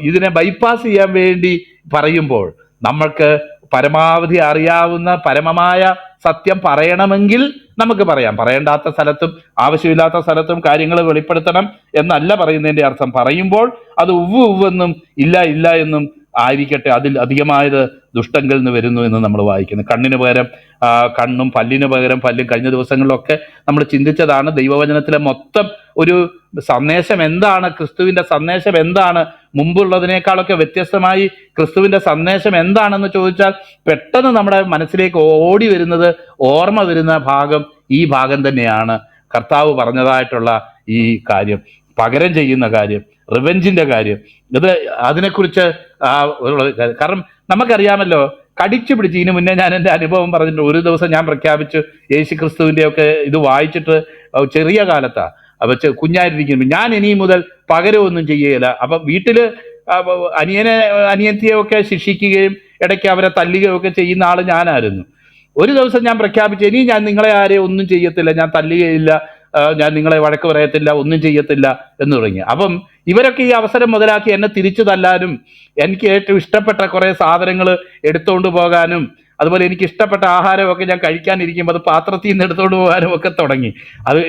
ഇതിനെ ബൈപ്പാസ് ചെയ്യാൻ വേണ്ടി പറയുമ്പോൾ നമ്മൾക്ക് പരമാവധി അറിയാവുന്ന പരമമായ സത്യം പറയണമെങ്കിൽ നമുക്ക് പറയാം. പറയേണ്ടാത്ത സ്ഥലത്തും ആവശ്യമില്ലാത്ത സ്ഥലത്തും കാര്യങ്ങൾ വെളിപ്പെടുത്തണം എന്നല്ല പറയുന്നതിൻ്റെ അർത്ഥം. പറയുമ്പോൾ അത് ഉവ്വെന്നും ഇല്ല എന്നും ആയിരിക്കട്ടെ, അതിൽ അധികമായത് ദുഷ്ടങ്കിൽ നിന്ന് വരുന്നു എന്ന് നമ്മൾ വായിക്കുന്നു. കണ്ണിന് പകരം കണ്ണും പല്ലിന് പകരം പല്ലും. കഴിഞ്ഞ ദിവസങ്ങളിലൊക്കെ നമ്മൾ ചിന്തിച്ചതാണ് ദൈവവചനത്തിലെ മൊത്തം ഒരു സന്ദേശം എന്താണ്, ക്രിസ്തുവിൻ്റെ സന്ദേശം എന്താണ്, മുമ്പുള്ളതിനേക്കാളൊക്കെ വ്യത്യസ്തമായി ക്രിസ്തുവിൻ്റെ സന്ദേശം എന്താണെന്ന് ചോദിച്ചാൽ പെട്ടെന്ന് നമ്മുടെ മനസ്സിലേക്ക് ഓടി വരുന്നത്, ഓർമ്മ വരുന്ന ഭാഗം ഈ ഭാഗം തന്നെയാണ്. കർത്താവ് പറഞ്ഞതായിട്ടുള്ള ഈ കാര്യം, പകരം ചെയ്യുന്ന കാര്യം, റിവെഞ്ചിന്റെ കാര്യം, അതിനെക്കുറിച്ച് കാരണം നമുക്കറിയാമല്ലോ, കടിച്ചു പിടിച്ച് ഇതിനു മുന്നേ ഞാൻ എൻ്റെ അനുഭവം പറഞ്ഞിട്ടുണ്ട്. ഒരു ദിവസം ഞാൻ പ്രഖ്യാപിച്ചു, യേശു ക്രിസ്തുവിൻ്റെ ഒക്കെ ഇത് വായിച്ചിട്ട് ചെറിയ കാലത്താണ്, അപ്പൊ കുഞ്ഞായിരിക്കുമ്പോൾ ഞാൻ ഇനി മുതൽ പകരമൊന്നും ചെയ്യുകയില്ല. അപ്പൊ വീട്ടില് അനിയത്തിയൊക്കെ ശിക്ഷിക്കുകയും ഇടയ്ക്ക് അവരെ തല്ലുകയും ഒക്കെ ചെയ്യുന്ന ആള് ഞാനായിരുന്നു. ഒരു ദിവസം ഞാൻ പ്രഖ്യാപിച്ചു, ഇനി ഞാൻ നിങ്ങളെ ആരെയും ഒന്നും ചെയ്യത്തില്ല, ഞാൻ തല്ലുകയില്ല, ഞാൻ നിങ്ങളെ വഴക്ക് പറയത്തില്ല, ഒന്നും ചെയ്യത്തില്ല എന്ന് തുടങ്ങി. അപ്പം ഇവരൊക്കെ ഈ അവസരം മുതലാക്കി എന്നെ തിരിച്ചു തല്ലാനും എനിക്ക് ഏറ്റവും ഇഷ്ടപ്പെട്ട കുറേ സാധനങ്ങൾ എടുത്തുകൊണ്ട് പോകാനും, അതുപോലെ എനിക്ക് ഇഷ്ടപ്പെട്ട ആഹാരമൊക്കെ ഞാൻ കഴിക്കാനിരിക്കുമ്പോൾ അത് പാത്രത്തിൽ നിന്ന് എടുത്തുകൊണ്ട് പോകാനും ഒക്കെ തുടങ്ങി. അത്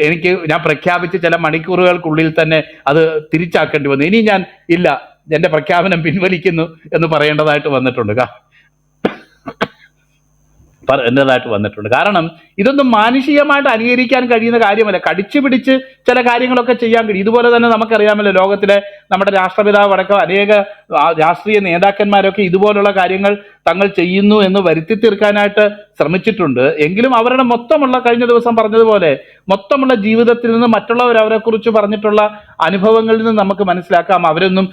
ഞാൻ പ്രഖ്യാപിച്ച് ചില മണിക്കൂറുകൾക്കുള്ളിൽ തന്നെ അത് തിരിച്ചാക്കേണ്ടി വന്നു. ഇനി ഞാൻ ഇല്ല, എൻ്റെ പ്രഖ്യാപനം പിൻവലിക്കുന്നു എന്ന് പറയേണ്ടതായിട്ട് വന്നിട്ടുണ്ട്. കാരണം ഇതൊന്നും മാനുഷികമായിട്ട് അനുകരിക്കാൻ കഴിയുന്ന കാര്യമല്ല. കടിച്ചു പിടിച്ച് ചില കാര്യങ്ങളൊക്കെ ചെയ്യാൻ കഴിയും. ഇതുപോലെ തന്നെ നമുക്കറിയാമല്ലോ, ലോകത്തിലെ നമ്മുടെ രാഷ്ട്രപിതാവ് അടക്കം അനേക രാഷ്ട്രീയ നേതാക്കന്മാരൊക്കെ ഇതുപോലുള്ള കാര്യങ്ങൾ തങ്ങൾ ചെയ്യുന്നു എന്ന് വരുത്തി തീർക്കാനായിട്ട് ശ്രമിച്ചിട്ടുണ്ട്. എങ്കിലും അവരുടെ മൊത്തമുള്ള, കഴിഞ്ഞ ദിവസം പറഞ്ഞതുപോലെ, മൊത്തമുള്ള ജീവിതത്തിൽ നിന്ന് മറ്റുള്ളവർ അവരെക്കുറിച്ച് പറഞ്ഞിട്ടുള്ള അനുഭവങ്ങളിൽ നിന്ന് നമുക്ക് മനസ്സിലാക്കാം അവരൊന്നും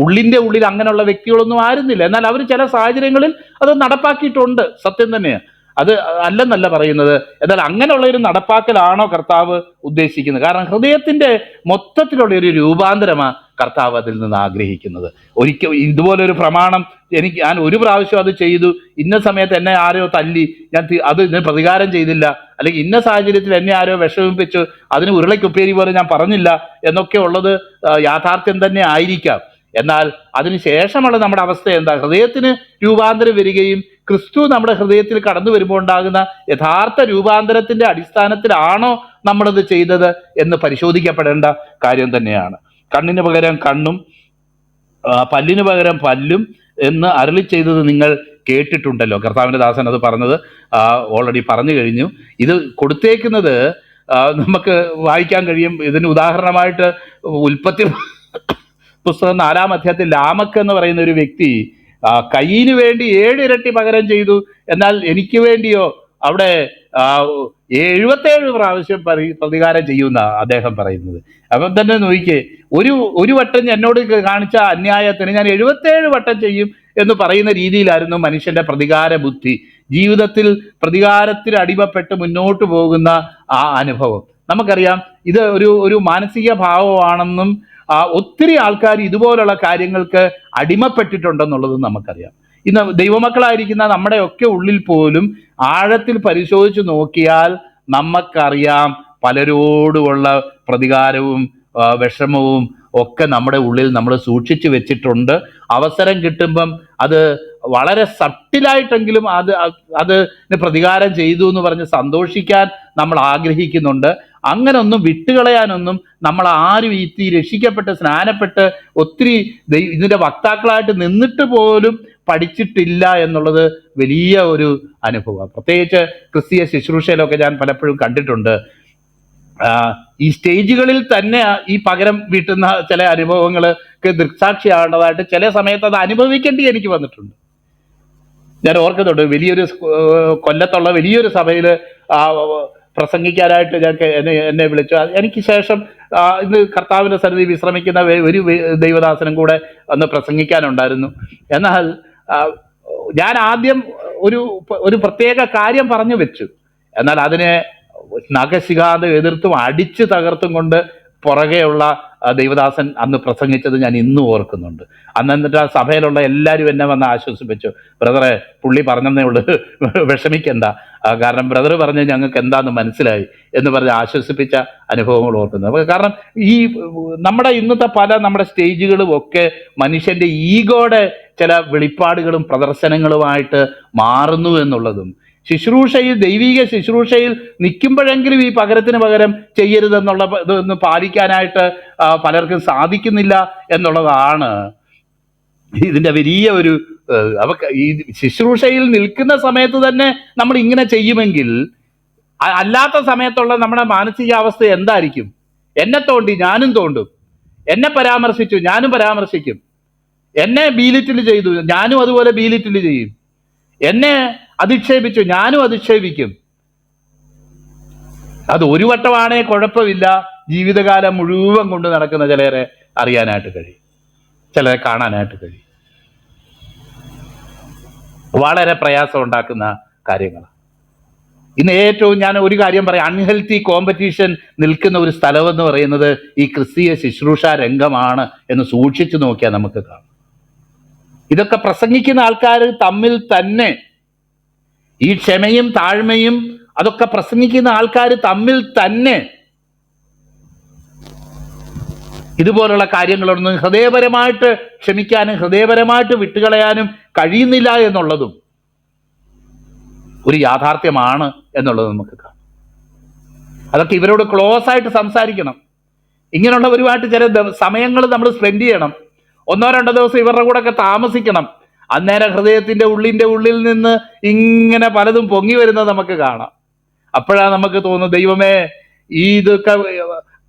ഉള്ളിൻ്റെ ഉള്ളിൽ അങ്ങനെയുള്ള വ്യക്തികളൊന്നും ആയിരുന്നില്ല. എന്നാൽ അവർ ചില സാഹചര്യങ്ങളിൽ അത് നടപ്പാക്കിയിട്ടുണ്ട്, സത്യം തന്നെയാണ്. അത് അല്ലെന്നല്ല പറയുന്നത്. എന്നാൽ അങ്ങനെയുള്ള ഒരു നടപ്പാക്കലാണോ കർത്താവ് ഉദ്ദേശിക്കുന്നത്? കാരണം ഹൃദയത്തിന്റെ മൊത്തത്തിലുള്ള ഒരു രൂപാന്തരമാണ് കർത്താവ് അതിൽ നിന്ന് ആഗ്രഹിക്കുന്നത്. ഒരിക്കൽ ഇതുപോലൊരു പ്രമാണം, ഞാൻ ഒരു പ്രാവശ്യം അത് ചെയ്തു, ഇന്ന സമയത്ത് എന്നെ ആരോ തല്ലി, ഞാൻ ഇതിന് പ്രതികാരം ചെയ്തില്ല, അല്ലെങ്കിൽ ഇന്ന സാഹചര്യത്തിൽ എന്നെ ആരോ വിഷമിപ്പിച്ചു, അതിന് ഉരുളയ്ക്കുപ്പേരി പോലെ ഞാൻ പറഞ്ഞില്ല എന്നൊക്കെ ഉള്ളത് യാഥാർത്ഥ്യം തന്നെ ആയിരിക്കാം. എന്നാൽ അതിനുശേഷമുള്ള നമ്മുടെ അവസ്ഥ എന്താ? ഹൃദയത്തിന് രൂപാന്തരം വരികയും ക്രിസ്തു നമ്മുടെ ഹൃദയത്തിൽ കടന്നു വരുമ്പോൾ ഉണ്ടാകുന്ന യഥാർത്ഥ രൂപാന്തരത്തിന്റെ അടിസ്ഥാനത്തിലാണോ നമ്മളത് ചെയ്തത് എന്ന് പരിശോധിക്കപ്പെടേണ്ട കാര്യം തന്നെയാണ്. കണ്ണിന് പകരം കണ്ണും പല്ലിന് പകരം പല്ലും എന്ന് അരുളി ചെയ്തത് നിങ്ങൾ കേട്ടിട്ടുണ്ടല്ലോ. കർത്താവിൻ്റെ ദാസൻ അത് പറഞ്ഞത് ഓൾറെഡി പറഞ്ഞു കഴിഞ്ഞു. ഇത് കൊടുത്തേക്കുന്നത് നമുക്ക് വായിക്കാൻ കഴിയും. ഇതിന് ഉദാഹരണമായിട്ട് ഉൽപ്പത്തി പുസ്തകം 4-ാം അധ്യായത്തിൽ ലാമക്ക് എന്ന് പറയുന്ന ഒരു വ്യക്തി കയ്യിന് വേണ്ടി 7 ഇരട്ടി പകരം ചെയ്തു, എന്നാൽ എനിക്ക് വേണ്ടിയോ അവിടെ 77 പ്രാവശ്യം പ്രതികാരം ചെയ്യുന്ന അദ്ദേഹം പറയുന്നത്. അപ്പം തന്നെ നോക്കിക്കേ, ഒരു വട്ടം എന്നോട് കാണിച്ച അന്യായത്തിന് ഞാൻ 77 വട്ടം ചെയ്യും എന്ന് പറയുന്ന രീതിയിലായിരുന്നു മനുഷ്യന്റെ പ്രതികാര ബുദ്ധി. ജീവിതത്തിൽ പ്രതികാരത്തിന് അടിമപ്പെട്ട് മുന്നോട്ട് പോകുന്ന ആ അനുഭവം നമുക്കറിയാം. ഇത് ഒരു മാനസിക ഭാവമാണെന്നും ഒത്തിരി ആൾക്കാർ ഇതുപോലുള്ള കാര്യങ്ങൾക്ക് അടിമപ്പെട്ടിട്ടുണ്ടെന്നുള്ളത് നമുക്കറിയാം. ഇന്ന് ദൈവമക്കളായിരിക്കുന്ന നമ്മുടെയൊക്കെ ഉള്ളിൽ പോലും ആഴത്തിൽ പരിശോധിച്ച് നോക്കിയാൽ നമുക്കറിയാം പലരോടുമുള്ള പ്രതികാരവും വിഷമവും ഒക്കെ നമ്മുടെ ഉള്ളിൽ നമ്മൾ സൂക്ഷിച്ചു വെച്ചിട്ടുണ്ട്. അവസരം കിട്ടുമ്പം അത് വളരെ സട്ടിലായിട്ടെങ്കിലും അതിന് പ്രതികാരം ചെയ്തു എന്ന് പറഞ്ഞ് സന്തോഷിക്കാൻ നമ്മൾ ആഗ്രഹിക്കുന്നുണ്ട്. അങ്ങനെ ഒന്നും വിട്ടുകളയാനൊന്നും നമ്മൾ ആരും ഈ രക്ഷിക്കപ്പെട്ട് സ്നാനപ്പെട്ട് ഒത്തിരി ഇതിൻ്റെ വക്താക്കളായിട്ട് നിന്നിട്ട് പോലും പഠിച്ചിട്ടില്ല എന്നുള്ളത് വലിയ ഒരു അനുഭവമാണ്. പ്രത്യേകിച്ച് ക്രിസ്തീയ ശുശ്രൂഷയിലൊക്കെ ഞാൻ പലപ്പോഴും കണ്ടിട്ടുണ്ട്. ഈ സ്റ്റേജുകളിൽ തന്നെ ഈ പകരം വീട്ടുന്ന ചില അനുഭവങ്ങൾക്ക് ദൃക്സാക്ഷിയാവേണ്ടതായിട്ട് ചില സമയത്ത് അത് അനുഭവിക്കേണ്ടി എനിക്ക് വന്നിട്ടുണ്ട്. ഞാൻ ഓർക്കുന്നുണ്ട്, വലിയൊരു കൊല്ലത്തുള്ള വലിയൊരു സഭയിൽ പ്രസംഗിക്കാനായിട്ട് എന്നെ വിളിച്ചു. എനിക്ക് ശേഷം ഇന്ന് കർത്താവിൻ്റെ സന്നിധി വിശ്രമിക്കുന്ന ഒരു ദൈവദാസനും കൂടെ അന്ന് പ്രസംഗിക്കാനുണ്ടായിരുന്നു. എന്നാൽ ഞാൻ ആദ്യം ഒരു പ്രത്യേക കാര്യം പറഞ്ഞു വെച്ചു. എന്നാൽ അതിനെ നഖശിഖാന്ത് എതിർത്തും അടിച്ചു തകർത്തും കൊണ്ട് പുറകെയുള്ള ദൈവദാസൻ അന്ന് പ്രസംഗിച്ചത് ഞാൻ ഇന്നും ഓർക്കുന്നുണ്ട്. എന്നിട്ട് ആ സഭയിലുള്ള എല്ലാവരും എന്നെ വന്ന് ആശ്വസിപ്പിച്ചു. ബ്രദറെ, പുള്ളി പറഞ്ഞതേ ഉള്ളൂ, വിഷമിക്കണ്ട, കാരണം ബ്രദർ പറഞ്ഞ് ഞങ്ങൾക്ക് എന്താന്ന് മനസ്സിലായി എന്ന് പറഞ്ഞ് ആശ്വസിപ്പിച്ച അനുഭവങ്ങൾ ഓർക്കുന്നത്. കാരണം ഈ നമ്മുടെ ഇന്നത്തെ നമ്മുടെ സ്റ്റേജുകളും ഒക്കെ മനുഷ്യൻ്റെ ഈഗോയുടെ ചില വെളിപ്പാടുകളും പ്രദർശനങ്ങളുമായിട്ട് മാറുന്നു എന്നുള്ളതും, ശുശ്രൂഷയിൽ ദൈവിക ശുശ്രൂഷയിൽ നിൽക്കുമ്പോഴെങ്കിലും ഈ പകരത്തിന് പകരം ചെയ്യരുതെന്നുള്ള ഇതൊന്ന് പാലിക്കാനായിട്ട് പലർക്കും സാധിക്കുന്നില്ല എന്നുള്ളതാണ് ഇതിൻ്റെ വലിയ ഒരു ഈ ശുശ്രൂഷയിൽ നിൽക്കുന്ന സമയത്ത് തന്നെ നമ്മൾ ഇങ്ങനെ ചെയ്യുമെങ്കിൽ അല്ലാത്ത സമയത്തുള്ള നമ്മുടെ മാനസികാവസ്ഥ എന്തായിരിക്കും? എന്നെ തോണ്ടി ഞാനും തോണ്ടും, എന്നെ പരാമർശിച്ചു ഞാനും പരാമർശിക്കും, എന്നെ ബീലിറ്റിൽ ചെയ്തു ഞാനും അതുപോലെ ബീലിറ്റിൽ ചെയ്യും, എന്നെ അധിക്ഷേപിച്ചു ഞാനും അധിക്ഷേപിക്കും. അത് ഒരു വട്ടമാണേ കുഴപ്പമില്ല, ജീവിതകാലം മുഴുവൻ കൊണ്ട് നടക്കുന്ന ചിലരെ അറിയാനായിട്ട് കഴിയും, ചിലരെ കാണാനായിട്ട് കഴിയും. വളരെ പ്രയാസം ഉണ്ടാക്കുന്ന കാര്യങ്ങളാണ്. ഇന്ന് ഏറ്റവും ഞാൻ ഒരു കാര്യം പറയാം, അൺഹെൽത്തി കോമ്പറ്റീഷൻ നിൽക്കുന്ന ഒരു സ്ഥലമെന്ന് പറയുന്നത് ഈ ക്രിസ്തീയ ശുശ്രൂഷ രംഗമാണ് എന്ന് സൂക്ഷിച്ചു നോക്കിയാൽ നമുക്ക് കാണാം. ഇതൊക്കെ പ്രസംഗിക്കുന്ന ആൾക്കാർ തമ്മിൽ തന്നെ ഈ ക്ഷമയും താഴ്മയും അതൊക്കെ പ്രസംഗിക്കുന്ന ആൾക്കാർ തമ്മിൽ തന്നെ ഇതുപോലുള്ള കാര്യങ്ങളൊന്നും ഹൃദയപരമായിട്ട് ക്ഷമിക്കാനും ഹൃദയപരമായിട്ട് വിട്ടുകളയാനും കഴിയുന്നില്ല എന്നുള്ളതും ഒരു യാഥാർത്ഥ്യമാണ് എന്നുള്ളത് നമുക്ക് കാണാം. അതൊക്കെ ഇവരോട് ക്ലോസ് ആയിട്ട് സംസാരിക്കണം. ഇങ്ങനെയുള്ളവരുമായിട്ട് ചില സമയങ്ങൾ നമ്മൾ സ്പെൻഡ് ചെയ്യണം. 1-2 ദിവസം ഇവരുടെ കൂടെ ഒക്കെ താമസിക്കണം. അന്നേരം ഹൃദയത്തിൻ്റെ ഉള്ളിൽ നിന്ന് ഇങ്ങനെ പലതും പൊങ്ങി വരുന്നത് നമുക്ക് കാണാം. അപ്പോഴാണ് നമുക്ക് തോന്നുന്നത്, ദൈവമേ, ഇതൊക്കെ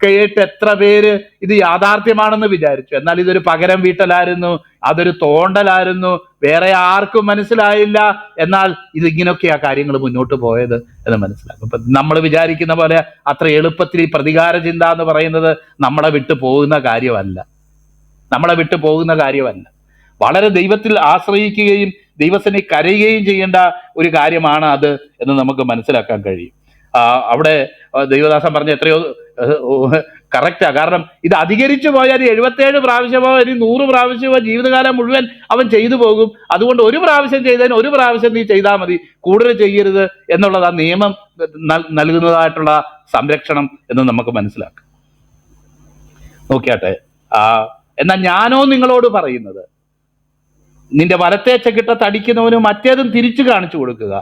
കേട്ട് എത്ര പേര് ഇത് യാഥാർത്ഥ്യമാണെന്ന് വിചാരിച്ചു, എന്നാൽ ഇതൊരു പകരം വീട്ടലായിരുന്നു, അതൊരു തോണ്ടലായിരുന്നു, വേറെ ആർക്കും മനസ്സിലായില്ല, എന്നാൽ ഇതിങ്ങനെയൊക്കെയാ കാര്യങ്ങൾ മുന്നോട്ട് പോയത് എന്ന് മനസ്സിലാക്കും. ഇപ്പം നമ്മൾ വിചാരിക്കുന്ന പോലെ അത്ര എളുപ്പത്തിൽ ഈ പ്രതികാര ചിന്ത എന്ന് പറയുന്നത് നമ്മളെ വിട്ടു പോകുന്ന കാര്യമല്ല. വളരെ ദൈവത്തിൽ ആശ്രയിക്കുകയും ദൈവത്തിനെ കരയുകയും ചെയ്യേണ്ട ഒരു കാര്യമാണ് അത് എന്ന് നമുക്ക് മനസ്സിലാക്കാൻ കഴിയും. അവിടെ ദൈവദാസൻ പറഞ്ഞ എത്രയോ കറക്റ്റാ. കാരണം ഇത് അധികരിച്ചു പോയാൽ 77 പ്രാവശ്യമോ ഇനി 100 പ്രാവശ്യമോ ജീവിതകാലം മുഴുവൻ അവൻ ചെയ്തു പോകും. അതുകൊണ്ട് ഒരു പ്രാവശ്യം ചെയ്തതിന് ഒരു പ്രാവശ്യം നീ ചെയ്താൽ മതി, കൂടുതൽ ചെയ്യരുത് എന്നുള്ളത് ആ നിയമം നൽകുന്നതായിട്ടുള്ള സംരക്ഷണം എന്ന് നമുക്ക് മനസ്സിലാക്കാം. നോക്കിയാട്ടെ, എന്നാൽ ഞാനോ നിങ്ങളോട് പറയുന്നത്, നിന്റെ വലത്തെ ചെകിട്ട തടിക്കുന്നവന് മറ്റേതും തിരിച്ചു കാണിച്ചു കൊടുക്കുക.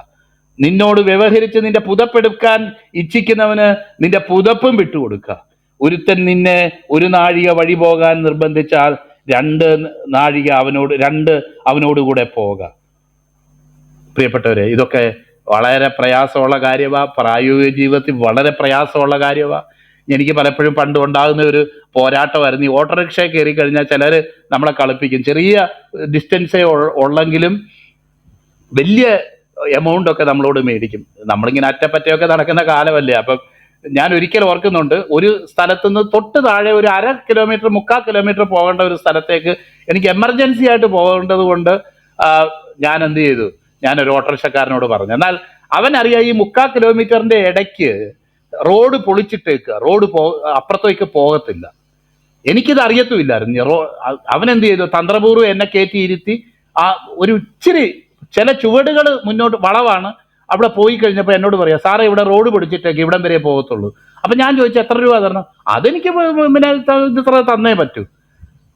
നിന്നോട് വ്യവഹരിച്ച് നിന്റെ പുതപ്പെടുക്കാൻ ഇച്ഛിക്കുന്നവന് നിന്റെ പുതപ്പും വിട്ടുകൊടുക്കുക. ഒരുത്തൻ നിന്നെ 1 നാഴിക വഴി പോകാൻ നിർബന്ധിച്ചാൽ 2 നാഴിക അവനോടുകൂടെ പോവുക. പ്രിയപ്പെട്ടവരെ, ഇതൊക്കെ വളരെ പ്രയാസമുള്ള കാര്യമാണ്. പ്രായോഗിക ജീവിതത്തിൽ വളരെ പ്രയാസമുള്ള കാര്യമാണ്. എനിക്ക് പലപ്പോഴും പണ്ട് ഉണ്ടാകുന്ന ഒരു പോരാട്ടമായിരുന്നു. ഈ ഓട്ടോറിക്ഷ കയറി കഴിഞ്ഞാൽ ചിലർ നമ്മളെ കളിപ്പിക്കും. ചെറിയ ഡിസ്റ്റൻസേ ഉള്ളെങ്കിലും വലിയ എമൗണ്ട് ഒക്കെ നമ്മളോട് മേടിക്കും. നമ്മളിങ്ങനെ അറ്റപ്പറ്റയൊക്കെ നടക്കുന്ന കാലമല്ലേ. അപ്പം ഞാൻ ഒരിക്കൽ ഓർക്കുന്നുണ്ട്, ഒരു സ്ഥലത്തുനിന്ന് തൊട്ട് താഴെ ഒരു 1/2 കിലോമീറ്റർ 3/4 കിലോമീറ്റർ പോകേണ്ട ഒരു സ്ഥലത്തേക്ക് എനിക്ക് എമർജൻസി ആയിട്ട് പോകേണ്ടത് കൊണ്ട് ഞാൻ എന്ത് ചെയ്തു, ഞാനൊരു ഓട്ടോറിക്ഷക്കാരനോട് പറഞ്ഞു. എന്നാൽ അവനറിയാം ഈ 3/4 കിലോമീറ്ററിന്റെ ഇടയ്ക്ക് റോഡ് പൊളിച്ചിട്ടേക്കുക, അപ്പുറത്തേക്ക് പോകത്തില്ല. എനിക്കിത് അറിയത്തുമില്ലായിരുന്നു. അവനെന്ത് ചെയ്തു, തന്ത്രപൂർവ്വം എന്നെ കയറ്റിയിരുത്തി ഒരു ഇച്ചിരി ചില ചുവടുകൾ മുന്നോട്ട്, വളവാണ്, അവിടെ പോയി കഴിഞ്ഞപ്പോൾ എന്നോട് പറയാം, സാറേ ഇവിടെ റോഡ് പിടിച്ചിട്ടേക്ക് ഇവിടം വരെ പോകത്തുള്ളൂ. അപ്പം ഞാൻ ചോദിച്ചു എത്ര രൂപ തരണം? അതെനിക്ക് പിന്നെ ഇത്ര തന്നേ പറ്റൂ.